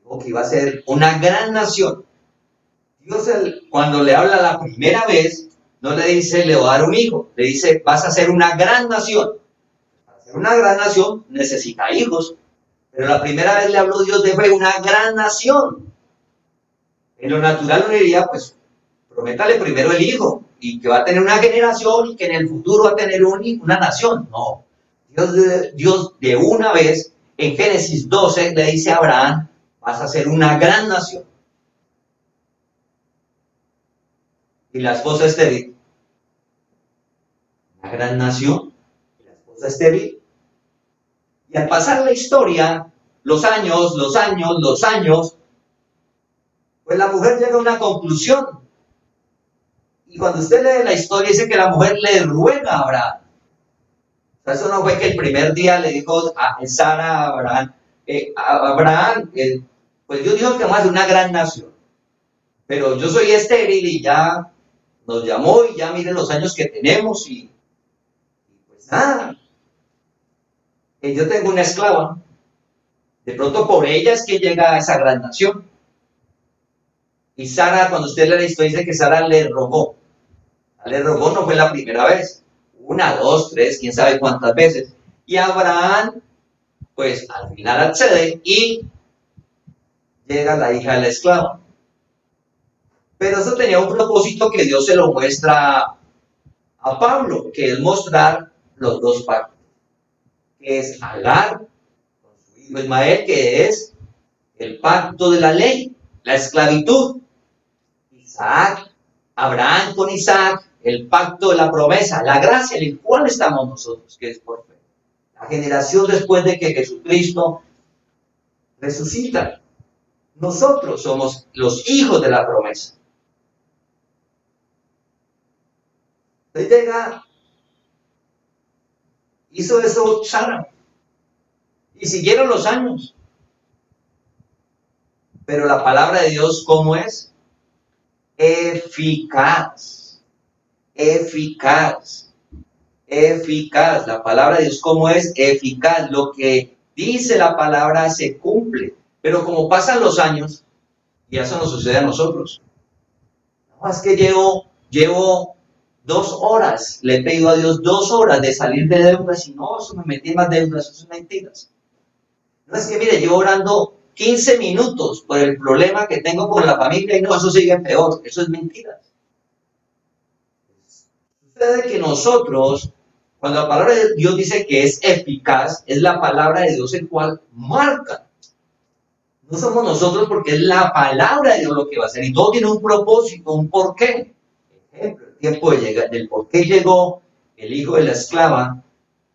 Dijo que iba a ser una gran nación. Dios, cuando le habla la primera vez, no le dice, le voy a dar un hijo, le dice, vas a ser una gran nación. Para ser una gran nación necesita hijos. Pero la primera vez le habló Dios de fe, una gran nación. En lo natural uno diría, pues, prométale primero el hijo, y que va a tener una generación, y que en el futuro va a tener una nación. No. Dios de una vez, en Génesis 12, le dice a Abraham, vas a ser una gran nación. Y la esposa estéril. Una gran nación, y la esposa estéril. Y al pasar la historia, los años, pues la mujer llega a una conclusión. Y cuando usted lee la historia, dice que la mujer le ruega a Abraham. O sea, eso no fue que el primer día le dijo a Sara a Abraham, pues Dios dijo que vamos a ser una gran nación. Pero yo soy estéril y ya nos llamó y ya miren los años que tenemos y pues nada. Yo tengo una esclava, de pronto por ella es que llega a esa gran nación. Y Sara, cuando usted lee la historia, dice que Sara le rogó. Le rogó, no fue la primera vez, 1, 2, 3, quién sabe cuántas veces. Y Abraham, pues al final accede y llega la hija de la esclava. Pero eso tenía un propósito que Dios se lo muestra a Pablo, que es mostrar los dos pactos. Que es Agar con su hijo Ismael, que es el pacto de la ley, la esclavitud. Isaac, Abraham con Isaac, el pacto de la promesa, la gracia en el cual estamos nosotros, que es por fe. La generación después de que Jesucristo resucita. Nosotros somos los hijos de la promesa. Entonces llega, hizo eso Sara. Y siguieron los años. Pero la palabra de Dios, ¿cómo es? Eficaz. Eficaz. Eficaz. La palabra de Dios, ¿cómo es? Eficaz. Lo que dice la palabra se cumple. Pero como pasan los años, y eso nos sucede a nosotros. No, es que llevo 2 horas, le he pedido a Dios 2 horas de salir de deudas y no, eso me metí en más deudas, eso es mentiras. No, es que mire, llevo orando 15 minutos por el problema que tengo con la familia y no, eso sigue peor, eso es mentiras. Sucede que nosotros, cuando la palabra de Dios dice que es eficaz, es la palabra de Dios el cual marca. No somos nosotros porque es la palabra de Dios lo que va a hacer y todo tiene un propósito, un porqué. Ejemplo, el tiempo del por qué llegó el hijo de la esclava,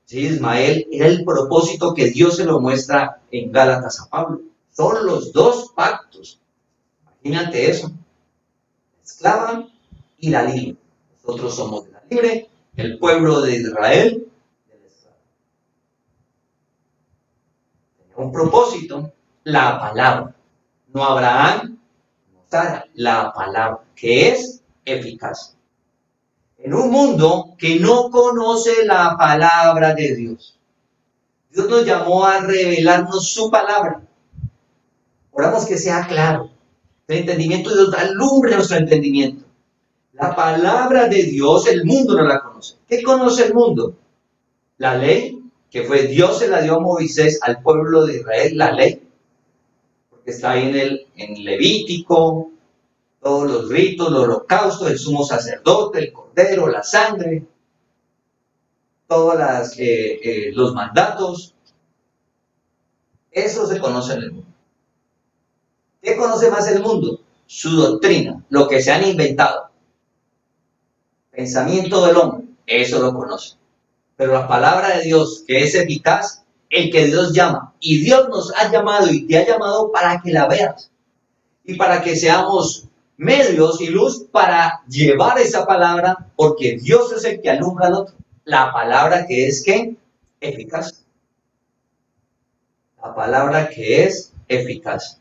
¿sí? Ismael, era el propósito que Dios se lo muestra en Gálatas a Pablo. Son los dos pactos. Imagínate eso. La esclava y la libre. Nosotros somos de la libre, el pueblo de Israel de la esclava. Tenía un propósito, la palabra. No Abraham, no Sara, la palabra, que es eficaz. En un mundo que no conoce la palabra de Dios, Dios nos llamó a revelarnos su palabra. Oramos que sea claro. El entendimiento de Dios alumbre nuestro entendimiento. La palabra de Dios, el mundo no la conoce. ¿Qué conoce el mundo? La ley, que fue Dios se la dio a Moisés, al pueblo de Israel, la ley. Porque está ahí en Levítico, todos los ritos, el holocausto, el sumo sacerdote, el cordero, la sangre, todos los mandatos. Eso se conoce en el mundo. ¿Qué conoce más el mundo? Su doctrina, lo que se han inventado. Pensamiento del hombre, eso lo conoce. Pero la palabra de Dios, que es eficaz, el que Dios llama. Y Dios nos ha llamado y te ha llamado para que la veas. Y para que seamos medios y luz para llevar esa palabra, porque Dios es el que alumbra al otro. La palabra que es, ¿qué? Eficaz. La palabra que es eficaz.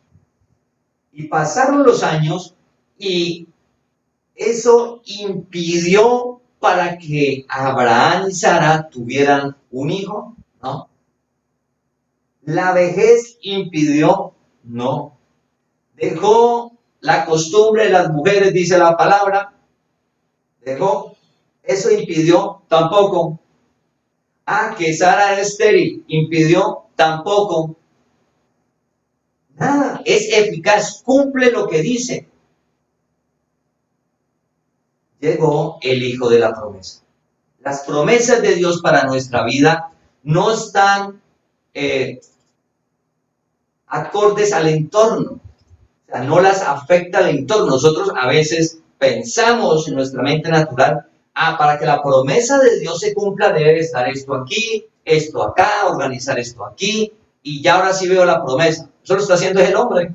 Y pasaron los años y eso impidió para que Abraham y Sara tuvieran un hijo, ¿no? La vejez impidió, no. Dejó la costumbre de las mujeres, dice la palabra, dejó, eso impidió, tampoco. Que Sara era estéril, impidió, tampoco. Nada, es eficaz, cumple lo que dice. Llegó el hijo de la promesa. Las promesas de Dios para nuestra vida no están acordes al entorno. O sea, no las afecta el entorno. Nosotros a veces pensamos en nuestra mente natural, para que la promesa de Dios se cumpla debe estar esto aquí, esto acá, organizar esto aquí, y ya ahora sí veo la promesa. Eso lo está haciendo el hombre.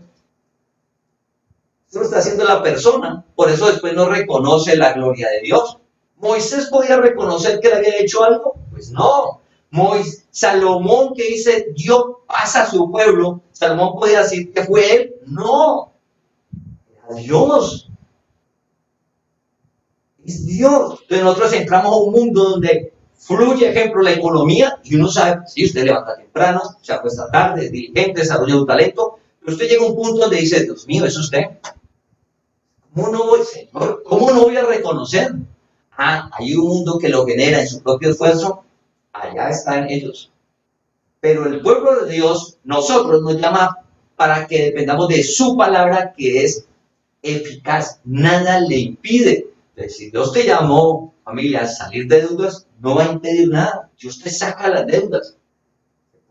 Eso lo está haciendo la persona. Por eso después no reconoce la gloria de Dios. ¿Moisés podía reconocer que le había hecho algo? Pues no. Salomón, que dice Dios pasa a su pueblo, Salomón podía decir que fue él. No. Era Dios. Es Dios. Entonces nosotros entramos a un mundo donde fluye, ejemplo, la economía, y uno sabe, si usted levanta temprano, se acuesta tarde, es diligente, desarrolla un talento, pero usted llega a un punto donde dice, Dios mío, ¿es usted? ¿Cómo no voy, Señor? ¿Cómo no voy a reconocer? Hay un mundo que lo genera en su propio esfuerzo, allá están ellos. Pero el pueblo de Dios, nosotros nos llama para que dependamos de su palabra, que es eficaz, nada le impide. Entonces, si Dios te llamó, familia, a salir de deudas, no va a impedir nada. Dios te saca las deudas.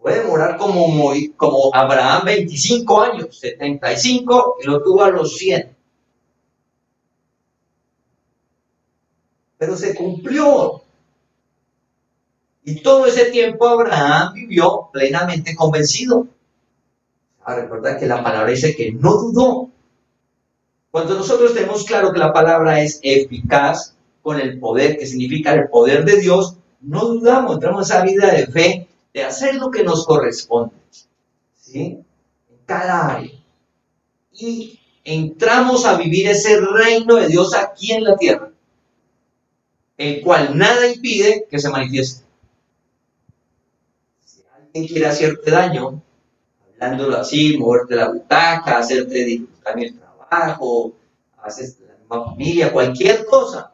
Puede demorar como Abraham 25 años, 75, y lo tuvo a los 100. Pero se cumplió. Y todo ese tiempo Abraham vivió plenamente convencido. Recuerda que la palabra dice que no dudó. Cuando nosotros tenemos claro que la palabra es eficaz, con el poder, que significa el poder de Dios, no dudamos, entramos a esa vida de fe, de hacer lo que nos corresponde, ¿sí? En cada área. Y entramos a vivir ese reino de Dios aquí en la tierra, el cual nada impide que se manifieste. Si alguien quiere hacerte daño, hablándolo así, moverte la butaca, hacerte disfrutar el trabajo, haces la misma familia, cualquier cosa,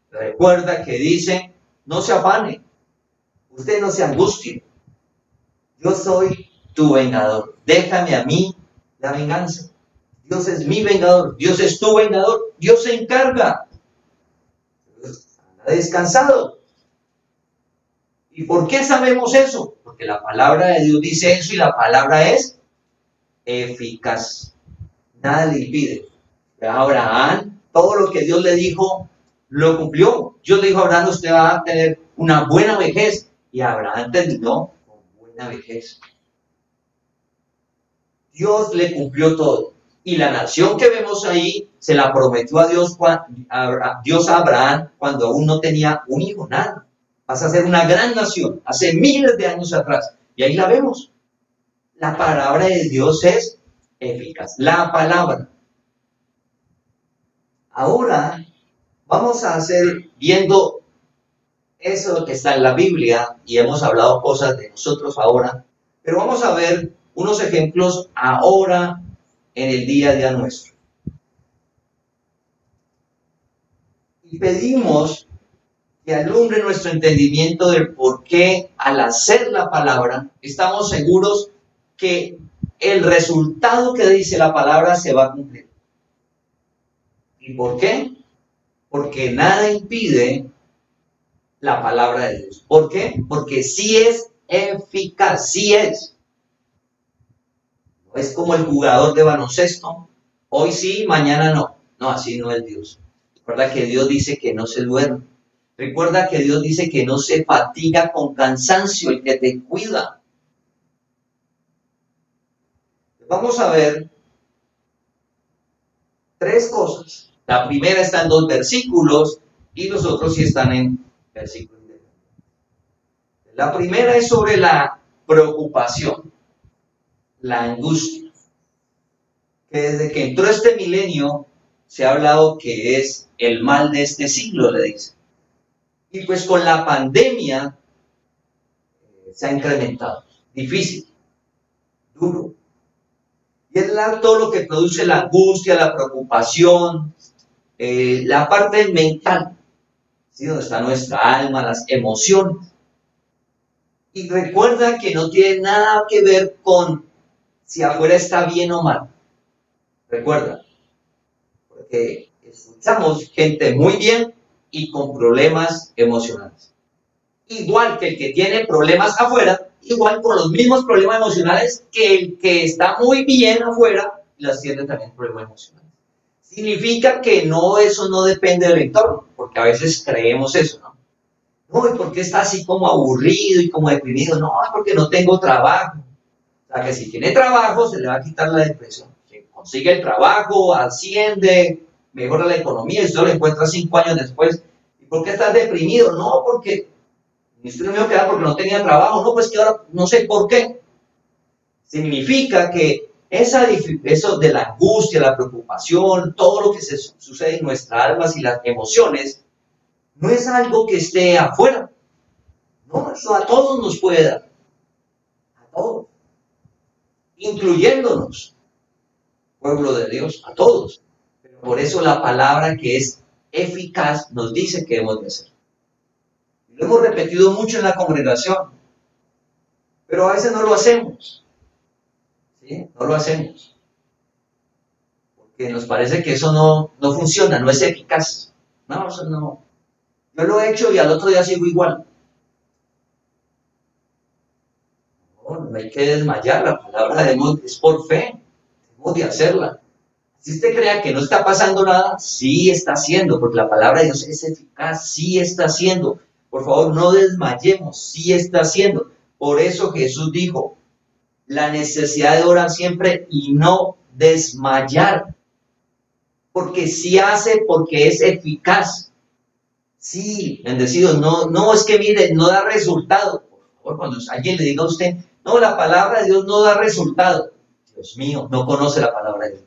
recuerda que dice, no se afane, usted no se angustie, yo soy tu vengador, déjame a mí la venganza. Dios es mi vengador, Dios es tu vengador, Dios se encarga. Anda descansado. ¿Y por qué sabemos eso? Porque la palabra de Dios dice eso y la palabra es eficaz. Nada le impide. Abraham, todo lo que Dios le dijo, lo cumplió. Dios le dijo a Abraham, usted va a tener una buena vejez. Y Abraham terminó con buena vejez. Dios le cumplió todo. Y la nación que vemos ahí se la prometió a Dios a Abraham cuando aún no tenía un hijo, nada. Vas a ser una gran nación, hace miles de años atrás. Y ahí la vemos. La palabra de Dios es eficaz. La palabra. Ahora vamos a hacer, viendo eso que está en la Biblia, y hemos hablado cosas de nosotros ahora, pero vamos a ver unos ejemplos ahora en el día a día nuestro. Y pedimos que alumbre nuestro entendimiento del por qué al hacer la palabra estamos seguros que el resultado que dice la palabra se va a cumplir. ¿Y por qué? Porque nada impide la palabra de Dios. ¿Por qué? Porque sí es eficaz, sí es. No es como el jugador de baloncesto, hoy sí, mañana no. No, así no es Dios. Recuerda que Dios dice que no se duerme. Recuerda que Dios dice que no se fatiga con cansancio el que te cuida. Vamos a ver tres cosas. La primera está en 2 versículos y los otros sí están en versículos. La primera es sobre la preocupación, la angustia, que desde que entró este milenio se ha hablado que es el mal de este siglo, le dice. Y pues con la pandemia se ha incrementado, difícil, duro. Y es todo lo que produce la angustia, la preocupación, la parte mental, ¿sí? Donde está nuestra alma, las emociones. Y recuerda que no tiene nada que ver con si afuera está bien o mal. Recuerda, porque escuchamos gente muy bien y con problemas emocionales. Igual que el que tiene problemas afuera, igual con los mismos problemas emocionales que el que está muy bien afuera y las tiene también problemas emocionales. Significa que no, eso no depende del entorno, porque a veces creemos eso, ¿no? No, ¿y por qué está así como aburrido y como deprimido? No, es porque no tengo trabajo. O sea, que si tiene trabajo se le va a quitar la depresión. Si consigue el trabajo, asciende, mejora la economía y usted lo encuentra 5 años después. ¿Y por qué estás deprimido? No, porque mi estudio me queda porque no tenía trabajo. No, pues que ahora no sé por qué. Significa que eso de la angustia, la preocupación, todo lo que sucede en nuestras almas y las emociones, no es algo que esté afuera. No, eso a todos nos puede dar. A todos. Incluyéndonos. Pueblo de Dios, a todos. Pero por eso la palabra que es eficaz nos dice que hemos de hacer. Lo hemos repetido mucho en la congregación. Pero a veces no lo hacemos. ¿Sí? No lo hacemos. Porque nos parece que eso no funciona, no es eficaz. No, eso no. Yo lo he hecho y al otro día sigo igual. No hay que desmayar, la palabra de Dios es por fe, debemos de hacerla. Si usted crea que no está pasando nada, sí está haciendo, porque la palabra de Dios es eficaz, sí está haciendo. Por favor, no desmayemos, sí está haciendo. Por eso Jesús dijo, la necesidad de orar siempre y no desmayar, porque sí hace, porque es eficaz. Sí, bendecido, no es que mire, no da resultado. Por favor, cuando alguien le diga a usted, no, la palabra de Dios no da resultado. Dios mío, no conoce la palabra de Dios.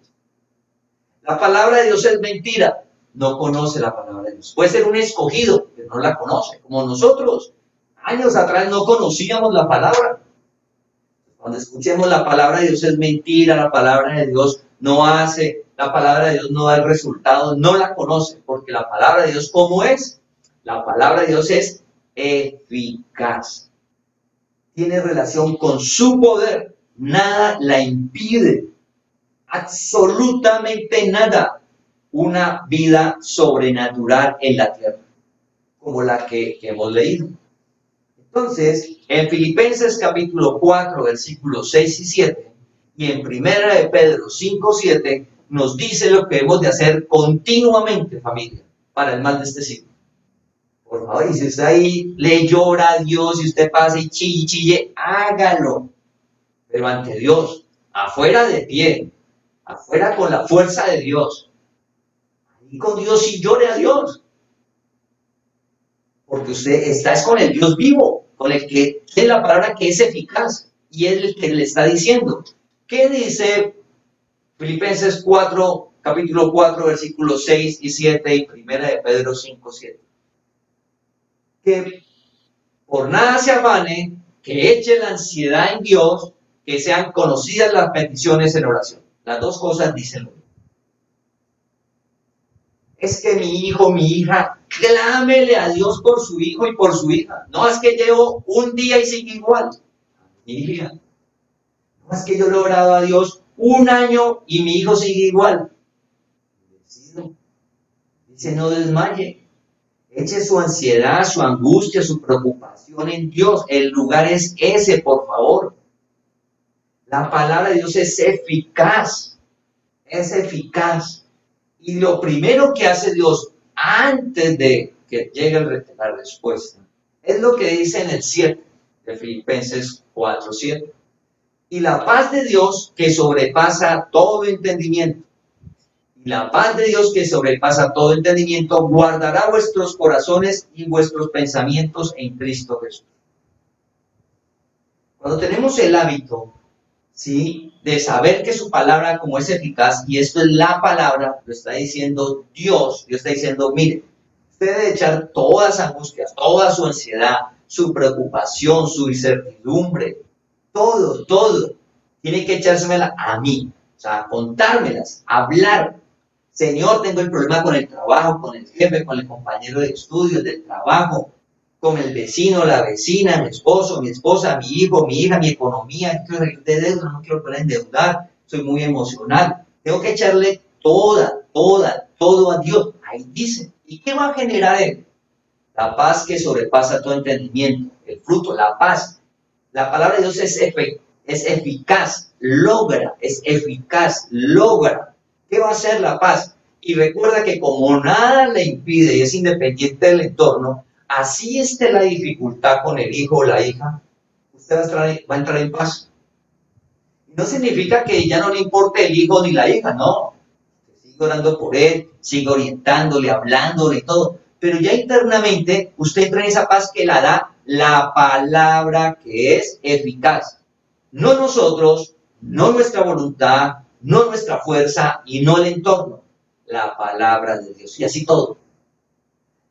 La palabra de Dios es mentira. No conoce la palabra de Dios. Puede ser un escogido, pero no la conoce. Como nosotros, años atrás no conocíamos la palabra. Cuando escuchemos la palabra de Dios es mentira, la palabra de Dios no hace, la palabra de Dios no da el resultado, no la conoce, porque la palabra de Dios, ¿cómo es? La palabra de Dios es eficaz. Tiene relación con su poder, nada la impide, absolutamente nada, una vida sobrenatural en la tierra, como la que hemos leído. Entonces, en Filipenses capítulo 4, versículos 6 y 7, y en Primera de Pedro 5, 7, nos dice lo que hemos de hacer continuamente, familia, para el mal de este siglo. Por favor, y si usted ahí le llora a Dios, y usted pasa y chille, hágalo. Pero ante Dios, afuera de pie, afuera con la fuerza de Dios. Y con Dios y llore a Dios. Porque usted está con el Dios vivo, con el que tiene la palabra que es eficaz. Y es el que le está diciendo. ¿Qué dice Filipenses 4, capítulo 4, versículos 6 y 7 y Primera de Pedro 5, 7? Que por nada se afane, que eche la ansiedad en Dios, que sean conocidas las peticiones en oración. Las dos cosas dicen lo mismo. Es que mi hijo, mi hija, clámele a Dios por su hijo y por su hija. No es que llevo un día y sigue igual. Familia. No es que yo le he orado a Dios un año y mi hijo sigue igual. Dice, no desmaye. Eche su ansiedad, su angustia, su preocupación en Dios. El lugar es ese, por favor. La palabra de Dios es eficaz. Es eficaz. Y lo primero que hace Dios antes de que llegue la respuesta es lo que dice en el 7 de Filipenses 4, 7. Y la paz de Dios que sobrepasa todo entendimiento. Y la paz de Dios que sobrepasa todo entendimiento guardará vuestros corazones y vuestros pensamientos en Cristo Jesús. Cuando tenemos el hábito, ¿sí?, de saber que su palabra como es eficaz, y esto es la palabra, lo está diciendo Dios está diciendo, mire, usted debe echar todas las angustias, toda su ansiedad, su preocupación, su incertidumbre, todo, tiene que echársemela a mí, o sea, contármelas, hablar. Señor, tengo el problema con el trabajo, con el jefe, con el compañero de estudios, del trabajo, con el vecino, la vecina, mi esposo, mi esposa, mi hijo, mi hija, mi economía, quiero salir de deuda, no quiero volver a endeudar, soy muy emocional. Tengo que echarle todo a Dios. Ahí dice. ¿Y qué va a generar Él? La paz que sobrepasa todo entendimiento, el fruto, la paz. La palabra de Dios es eficaz, es eficaz, logra. ¿Qué va a hacer la paz? Y recuerda que como nada le impide y es independiente del entorno, así esté la dificultad con el hijo o la hija, usted va a entrar en paz. No significa que ya no le importe el hijo ni la hija, no. Sigue orando por él, sigue orientándole, hablándole, todo. Pero ya internamente usted entra en esa paz que la da la palabra que es eficaz. No nosotros, no nuestra voluntad, no nuestra fuerza y no el entorno. La palabra de Dios. Y así todo.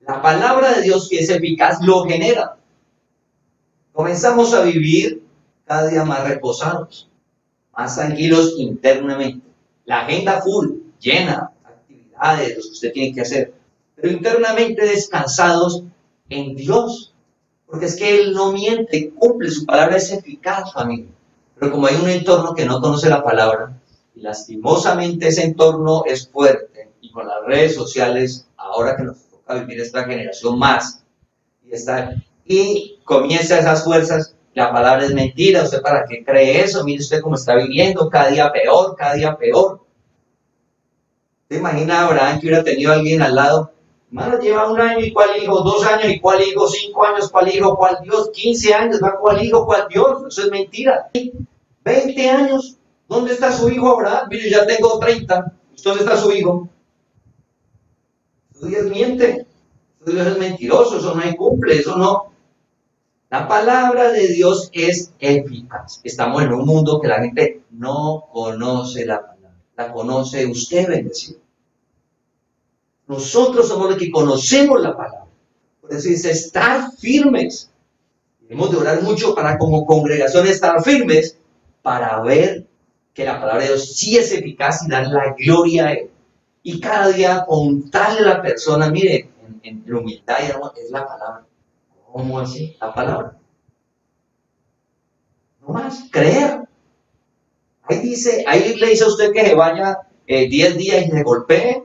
La palabra de Dios que es eficaz lo genera. Comenzamos a vivir cada día más reposados, más tranquilos internamente. La agenda full, llena, actividades, los que usted tiene que hacer, pero internamente descansados en Dios. Porque es que Él no miente, cumple, su palabra es eficaz, familia. Pero como hay un entorno que no conoce la palabra, y lastimosamente ese entorno es fuerte, y con las redes sociales, ahora que nos toca vivir esta generación más, y comienza esas fuerzas, la palabra es mentira, ¿usted para qué cree eso? Mire usted cómo está viviendo, cada día peor, cada día peor. ¿Se imagina a Abraham que hubiera tenido a alguien al lado? Hermano, lleva 1 año y cuál hijo, 2 años y cuál hijo, 5 años, cuál hijo, cuál Dios, 15 años, va cuál hijo, cuál Dios, eso es mentira. 20 años, ¿dónde está su hijo Abraham? Mire, ya tengo 30, ¿dónde está su hijo? Dios miente, Dios es mentiroso, eso no hay cumple, eso no. La palabra de Dios es eficaz. Estamos en un mundo que la gente no conoce la palabra, la conoce usted, bendecido. Nosotros somos los que conocemos la palabra. Por eso dice, estar firmes. Debemos de orar mucho para como congregación estar firmes para ver que la palabra de Dios sí es eficaz y dar la gloria a Él. Y cada día contarle a la persona, mire, en humildad y amor, es la palabra. ¿Cómo así? La palabra. No más, creer. Ahí le dice a usted que se vaya 10 días y se golpee,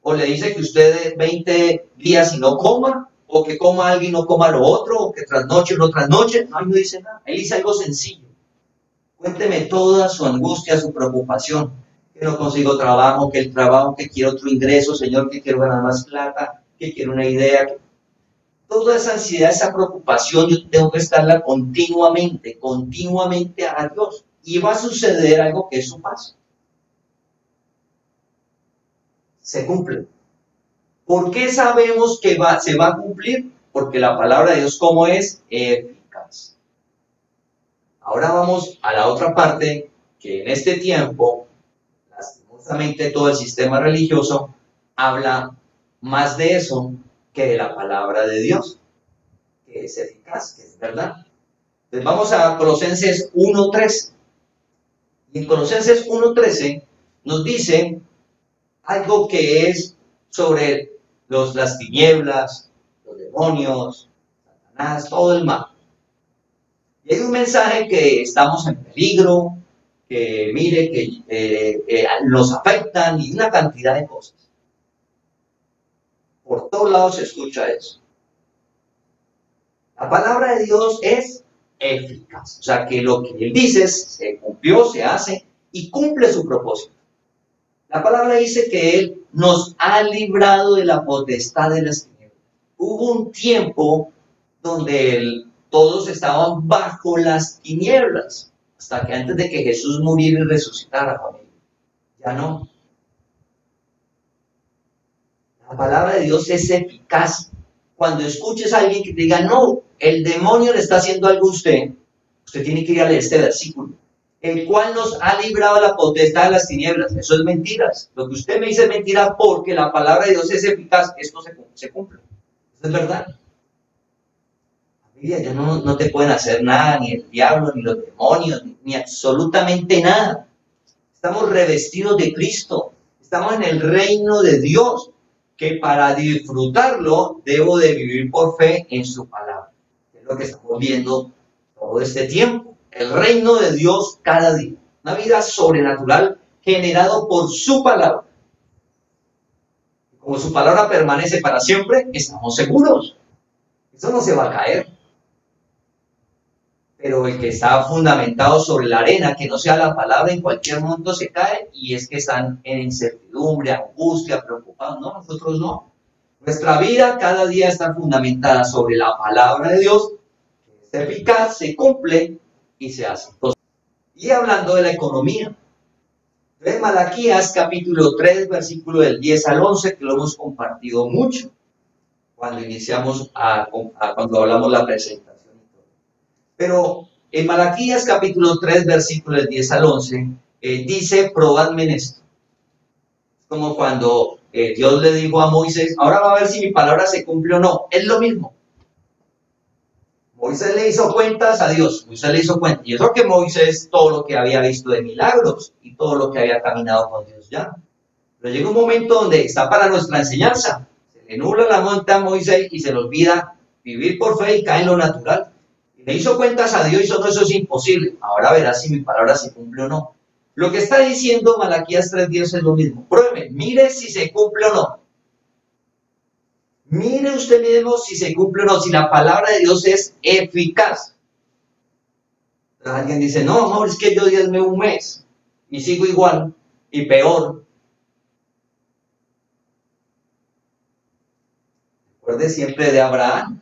o le dice que usted 20 días y no coma, o que coma algo y no coma lo otro, o que trasnoche o no trasnoche. No, ahí no dice nada. Él dice algo sencillo. Cuénteme toda su angustia, su preocupación. Que no consigo trabajo, que el trabajo, que quiero otro ingreso, Señor, que quiero ganar más plata, que quiero una idea. Toda esa ansiedad, esa preocupación, yo tengo que estarla continuamente a Dios. Y va a suceder algo que es su paz. Se cumple. ¿Por qué sabemos que se va a cumplir? Porque la palabra de Dios, ¿cómo es? Eficaz. Ahora vamos a la otra parte, que en este tiempo, lastimosamente todo el sistema religioso habla más de eso que de la palabra de Dios, que es eficaz, que es verdad. Entonces vamos a Colosenses 1:13. Y en Colosenses 1:13 nos dice algo que es sobre las tinieblas, los demonios, Satanás, todo el mal. Y hay un mensaje que estamos en peligro, que mire, que nos afectan y una cantidad de cosas. Por todos lados se escucha eso. La palabra de Dios es eficaz. O sea, que lo que Él dice se cumplió, se hace y cumple su propósito. La palabra dice que Él nos ha librado de la potestad de las tinieblas. Hubo un tiempo donde todos estaban bajo las tinieblas, hasta que antes de que Jesús muriera y resucitara, familia. Ya no. La palabra de Dios es eficaz. Cuando escuches a alguien que te diga, no, el demonio le está haciendo algo a usted, usted tiene que ir a leer este versículo, el cual nos ha librado de la potestad de las tinieblas. Eso es mentiras. Lo que usted me dice es mentira porque la palabra de Dios es eficaz. Esto se cumple. Eso es verdad. Familia, ya no te pueden hacer nada, ni el diablo, ni los demonios, ni absolutamente nada. Estamos revestidos de Cristo. Estamos en el reino de Dios, que para disfrutarlo debo de vivir por fe en su palabra. Es lo que estamos viendo todo este tiempo. El reino de Dios cada día. Una vida sobrenatural generado por su palabra. Como su palabra permanece para siempre, estamos seguros. Eso no se va a caer. Pero el que está fundamentado sobre la arena, que no sea la palabra, en cualquier momento se cae, y es que están en incertidumbre, angustia, preocupados. No, nosotros no. Nuestra vida cada día está fundamentada sobre la palabra de Dios, que es eficaz, se cumple y se hace. Y hablando de la economía, en Malaquías capítulo 3, versículo del 10 al 11, que lo hemos compartido mucho cuando iniciamos, cuando hablamos la presentación. Pero en Malaquías capítulo 3, versículo del 10 al 11, dice, probadme en esto. Es como cuando Dios le dijo a Moisés, ahora va a ver si mi palabra se cumple o no. Es lo mismo. Moisés le hizo cuentas a Dios, Moisés le hizo cuentas, y eso que Moisés, todo lo que había visto de milagros, y todo lo que había caminado con Dios ya. Pero llega un momento donde está para nuestra enseñanza, se le nubla la monta a Moisés y se le olvida vivir por fe y cae en lo natural. Y le hizo cuentas a Dios y eso es imposible, ahora verás si mi palabra se cumple o no. Lo que está diciendo Malaquías 3:10 es lo mismo, pruebe, mire si se cumple o no. Mire usted mismo si se cumple o no, si la palabra de Dios es eficaz. Entonces alguien dice, no, amor, es que yo diezmé un mes y sigo igual y peor. Recuerde siempre de Abraham.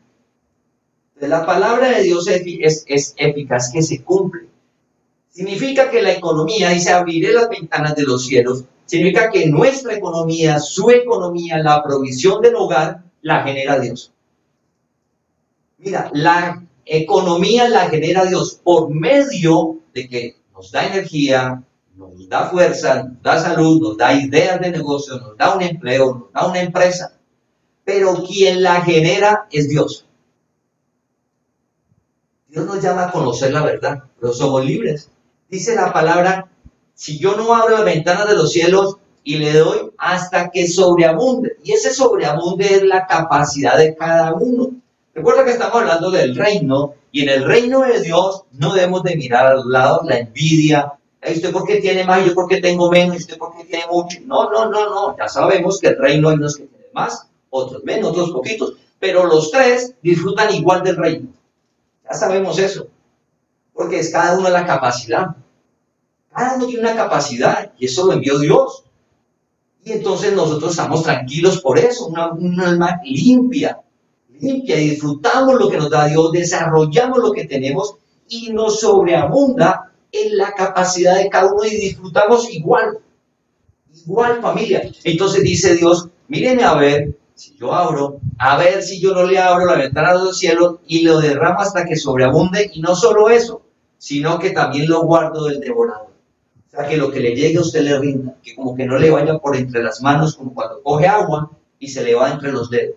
Entonces, la palabra de Dios es eficaz, que se cumple. Significa que la economía, dice, abriré las ventanas de los cielos, significa que nuestra economía, su economía, la provisión del hogar, la genera Dios. Mira, la economía la genera Dios por medio de que nos da energía, nos da fuerza, nos da salud, nos da ideas de negocio, nos da un empleo, nos da una empresa. Pero quien la genera es Dios. Dios nos llama a conocer la verdad, pero somos libres. Dice la palabra, si yo no abro las ventanas de los cielos y le doy hasta que sobreabunde. Y ese sobreabunde es la capacidad de cada uno. Recuerda que estamos hablando del reino, y en el reino de Dios no debemos de mirar a los lados la envidia. ¿Usted por qué tiene más? ¿Yo por qué tengo menos? ¿Usted por qué tiene mucho? No. Ya sabemos que el reino hay unos que tienen más, otros menos, otros poquitos. Pero los tres disfrutan igual del reino. Ya sabemos eso. Porque es cada uno la capacidad. Cada uno tiene una capacidad y eso lo envió Dios. Y entonces nosotros estamos tranquilos por eso, una alma limpia, y disfrutamos lo que nos da Dios, desarrollamos lo que tenemos y nos sobreabunda en la capacidad de cada uno y disfrutamos igual familia. Entonces dice Dios, mírenme a ver si yo abro, a ver si yo no le abro la ventana de los cielos y lo derramo hasta que sobreabunde, y no solo eso, sino que también lo guardo del devorador. O sea, que lo que le llegue a usted le rinda, que como que no le vaya por entre las manos, como cuando coge agua y se le va entre los dedos.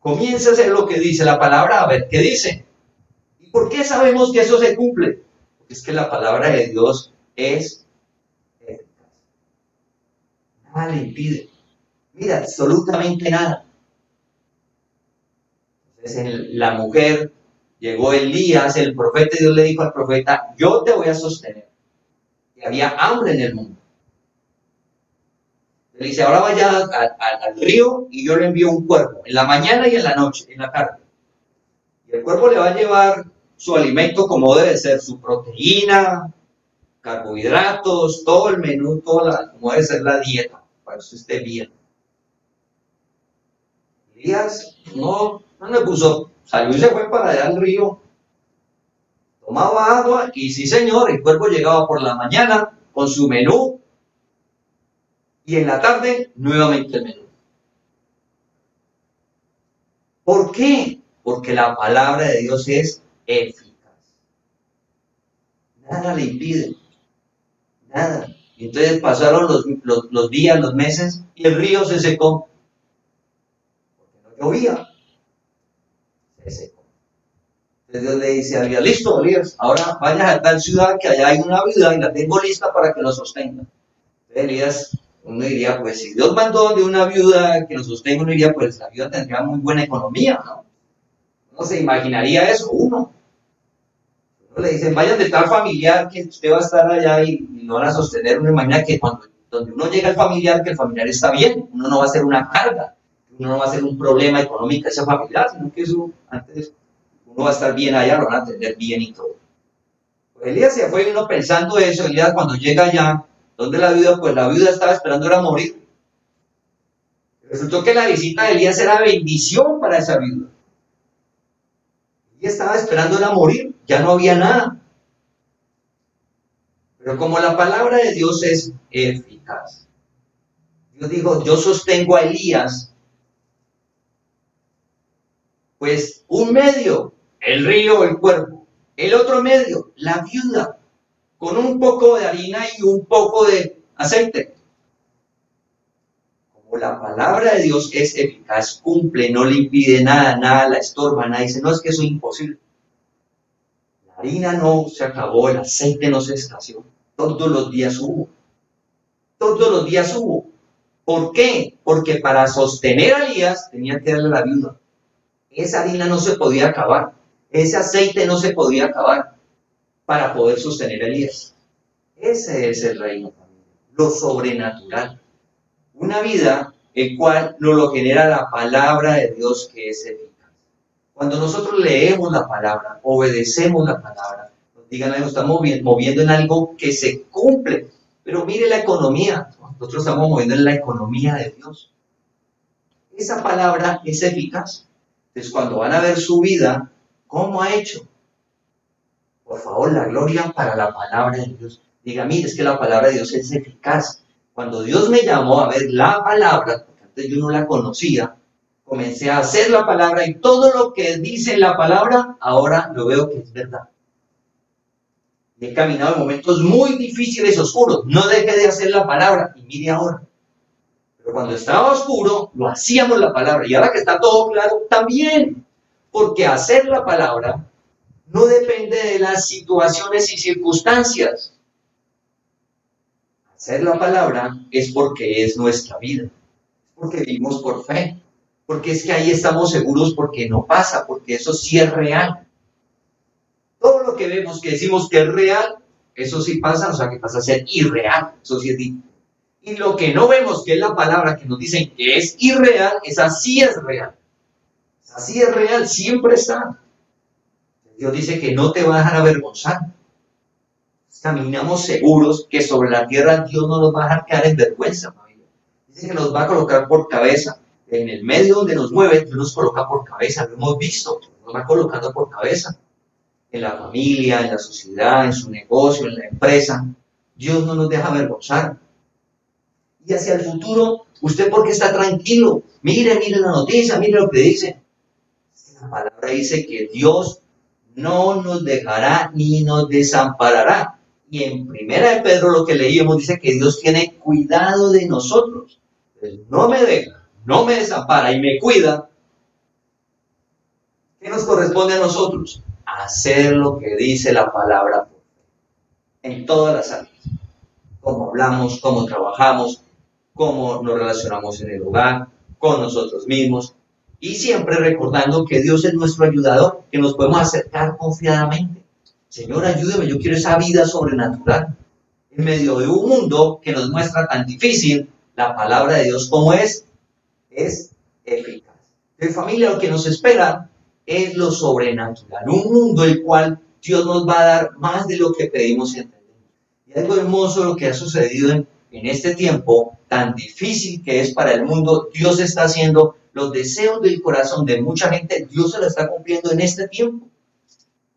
Comienza a hacer lo que dice la palabra, a ver qué dice. ¿Y por qué sabemos que eso se cumple? Porque es que la palabra de Dios es eficaz. Nada le impide. Mira, absolutamente nada. Entonces la mujer, llegó Elías, el profeta, y Dios le dijo al profeta, yo te voy a sostener. Y había hambre en el mundo. Le dice, ahora vaya al río y yo le envío un cuervo, en la mañana y en la noche, en la tarde. Y el cuervo le va a llevar su alimento como debe ser, su proteína, carbohidratos, todo el menú, como debe ser la dieta, para que usted esté bien. Elías no le puso, salió y se fue para allá al río, tomaba agua y sí señor, el cuervo llegaba por la mañana con su menú Y en la tarde, nuevamente el menú. ¿Por qué? Porque la palabra de Dios es eficaz. Nada le impide. Nada. Y entonces pasaron los días, los meses, y el río se secó. Porque no llovía. Se secó. Entonces Dios le dice a Elías, listo, Elías, ahora vayas a tal ciudad que allá hay una viuda y la tengo lista para que lo sostenga. Entonces Elías, uno diría, pues si Dios mandó de una viuda que lo sostenga, uno diría, pues la viuda tendría muy buena economía, ¿no? Uno se imaginaría eso, uno le dicen, vayan de tal familiar que usted va a estar allá y no van a sostener. Uno imagina que donde uno llega al familiar, que el familiar está bien, uno no va a ser una carga, uno no va a ser un problema económico a ese familiar, sino que eso antes uno va a estar bien allá, lo van a atender bien y todo. Pues Elías se fue uno pensando eso. Elías cuando llega allá, ¿dónde la viuda? Pues la viuda estaba esperando era morir. Resultó que la visita de Elías era bendición para esa viuda. Ella estaba esperando era morir, ya no había nada. Pero como la palabra de Dios es eficaz, Dios dijo, yo sostengo a Elías, pues un medio, el río, el cuerpo, el otro medio, la viuda, con un poco de harina y un poco de aceite. Como la palabra de Dios es eficaz, cumple, no le impide nada, nada la estorba, nada dice, no, es que eso es imposible. La harina no se acabó, el aceite no se escaseó, todos los días hubo. Todos los días hubo. ¿Por qué? Porque para sostener a Elías tenía que darle a la viuda. Esa harina no se podía acabar, ese aceite no se podía acabar para poder sostener a Elías. Ese es el reino, lo sobrenatural. Una vida el cual nos lo genera la palabra de Dios que es eficaz. Cuando nosotros leemos la palabra, obedecemos la palabra, nos digan algo, estamos moviendo en algo que se cumple. Pero mire la economía, nosotros estamos moviendo en la economía de Dios. Esa palabra es eficaz. Entonces cuando van a ver su vida, ¿cómo ha hecho? Por favor, la gloria para la palabra de Dios. Diga, mire, es que la palabra de Dios es eficaz. Cuando Dios me llamó a ver la palabra, porque antes yo no la conocía, comencé a hacer la palabra y todo lo que dice la palabra, ahora lo veo que es verdad. He caminado en momentos muy difíciles, oscuros. No dejé de hacer la palabra y mire ahora. Pero cuando estaba oscuro, lo hacíamos la palabra. Y ahora que está todo claro, también. Porque hacer la palabra no depende de las situaciones y circunstancias. Hacer la palabra es porque es nuestra vida. Es porque vivimos por fe. Porque es que ahí estamos seguros porque no pasa, porque eso sí es real. Todo lo que vemos que decimos que es real, eso sí pasa, o sea que pasa a ser irreal. Eso sí es distinto. Y lo que no vemos, que es la palabra que nos dicen que es irreal, esa sí es real. Así es real, siempre está. Dios dice que no te va a dejar avergonzar. Caminamos seguros que sobre la tierra Dios no nos va a dejar quedar en vergüenza, familia. Dice que nos va a colocar por cabeza. En el medio donde nos mueve, Dios nos coloca por cabeza. Lo hemos visto, nos va colocando por cabeza. En la familia, en la sociedad, en su negocio, en la empresa. Dios no nos deja avergonzar. Y hacia el futuro, ¿usted por qué está tranquilo? Mire la noticia, mire lo que dice. La palabra dice que Dios no nos dejará ni nos desamparará. Y en Primera de Pedro lo que leíamos dice que Dios tiene cuidado de nosotros. Él no me deja, no me desampara y me cuida. ¿Qué nos corresponde a nosotros? Hacer lo que dice la palabra en todas las áreas. Cómo hablamos, cómo trabajamos, cómo nos relacionamos en el hogar, con nosotros mismos. Y siempre recordando que Dios es nuestro ayudador, que nos podemos acercar confiadamente. Señor, ayúdeme, yo quiero esa vida sobrenatural. En medio de un mundo que nos muestra tan difícil, la palabra de Dios como es eficaz. En familia, lo que nos espera es lo sobrenatural. Un mundo el cual Dios nos va a dar más de lo que pedimos y entendemos. Y algo hermoso lo que ha sucedido en este tiempo tan difícil que es para el mundo. Dios está haciendo los deseos del corazón de mucha gente, Dios se lo está cumpliendo en este tiempo.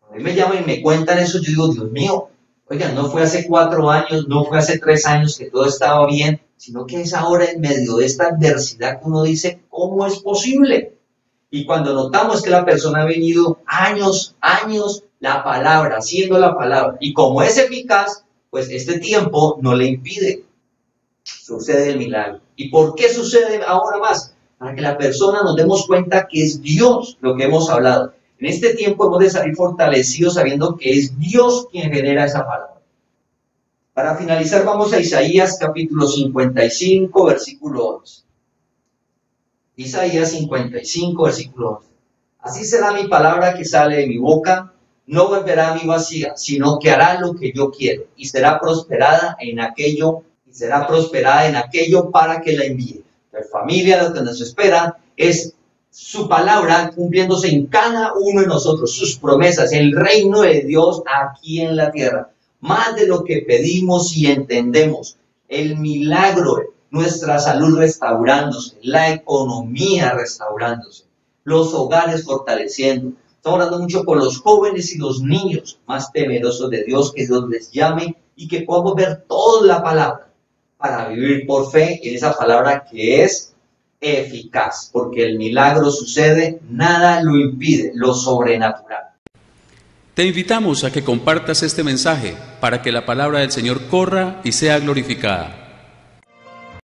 Cuando a mí me llaman y me cuentan eso, yo digo, Dios mío, oigan, no fue hace 4 años, no fue hace 3 años que todo estaba bien, sino que es ahora en medio de esta adversidad que uno dice, ¿cómo es posible? Y cuando notamos que la persona ha venido años, la palabra, haciendo la palabra, y como es eficaz, pues este tiempo no le impide. Sucede el milagro. ¿Y por qué sucede ahora más? Para que la persona nos demos cuenta que es Dios lo que hemos hablado. En este tiempo hemos de salir fortalecidos sabiendo que es Dios quien genera esa palabra. Para finalizar, vamos a Isaías capítulo 55, versículo 11. Isaías 55, versículo 11. Así será mi palabra que sale de mi boca, no volverá a mí vacía, sino que hará lo que yo quiero, y será prosperada en aquello para que la envíe. La familia, lo que nos espera es su palabra cumpliéndose en cada uno de nosotros, sus promesas, el reino de Dios aquí en la tierra. Más de lo que pedimos y entendemos, el milagro, nuestra salud restaurándose, la economía restaurándose, los hogares fortaleciendo. Estamos hablando mucho con los jóvenes y los niños más temerosos de Dios, que Dios les llame y que podamos ver toda la palabra para vivir por fe en esa palabra que es eficaz, porque el milagro sucede, nada lo impide, lo sobrenatural. Te invitamos a que compartas este mensaje para que la palabra del Señor corra y sea glorificada.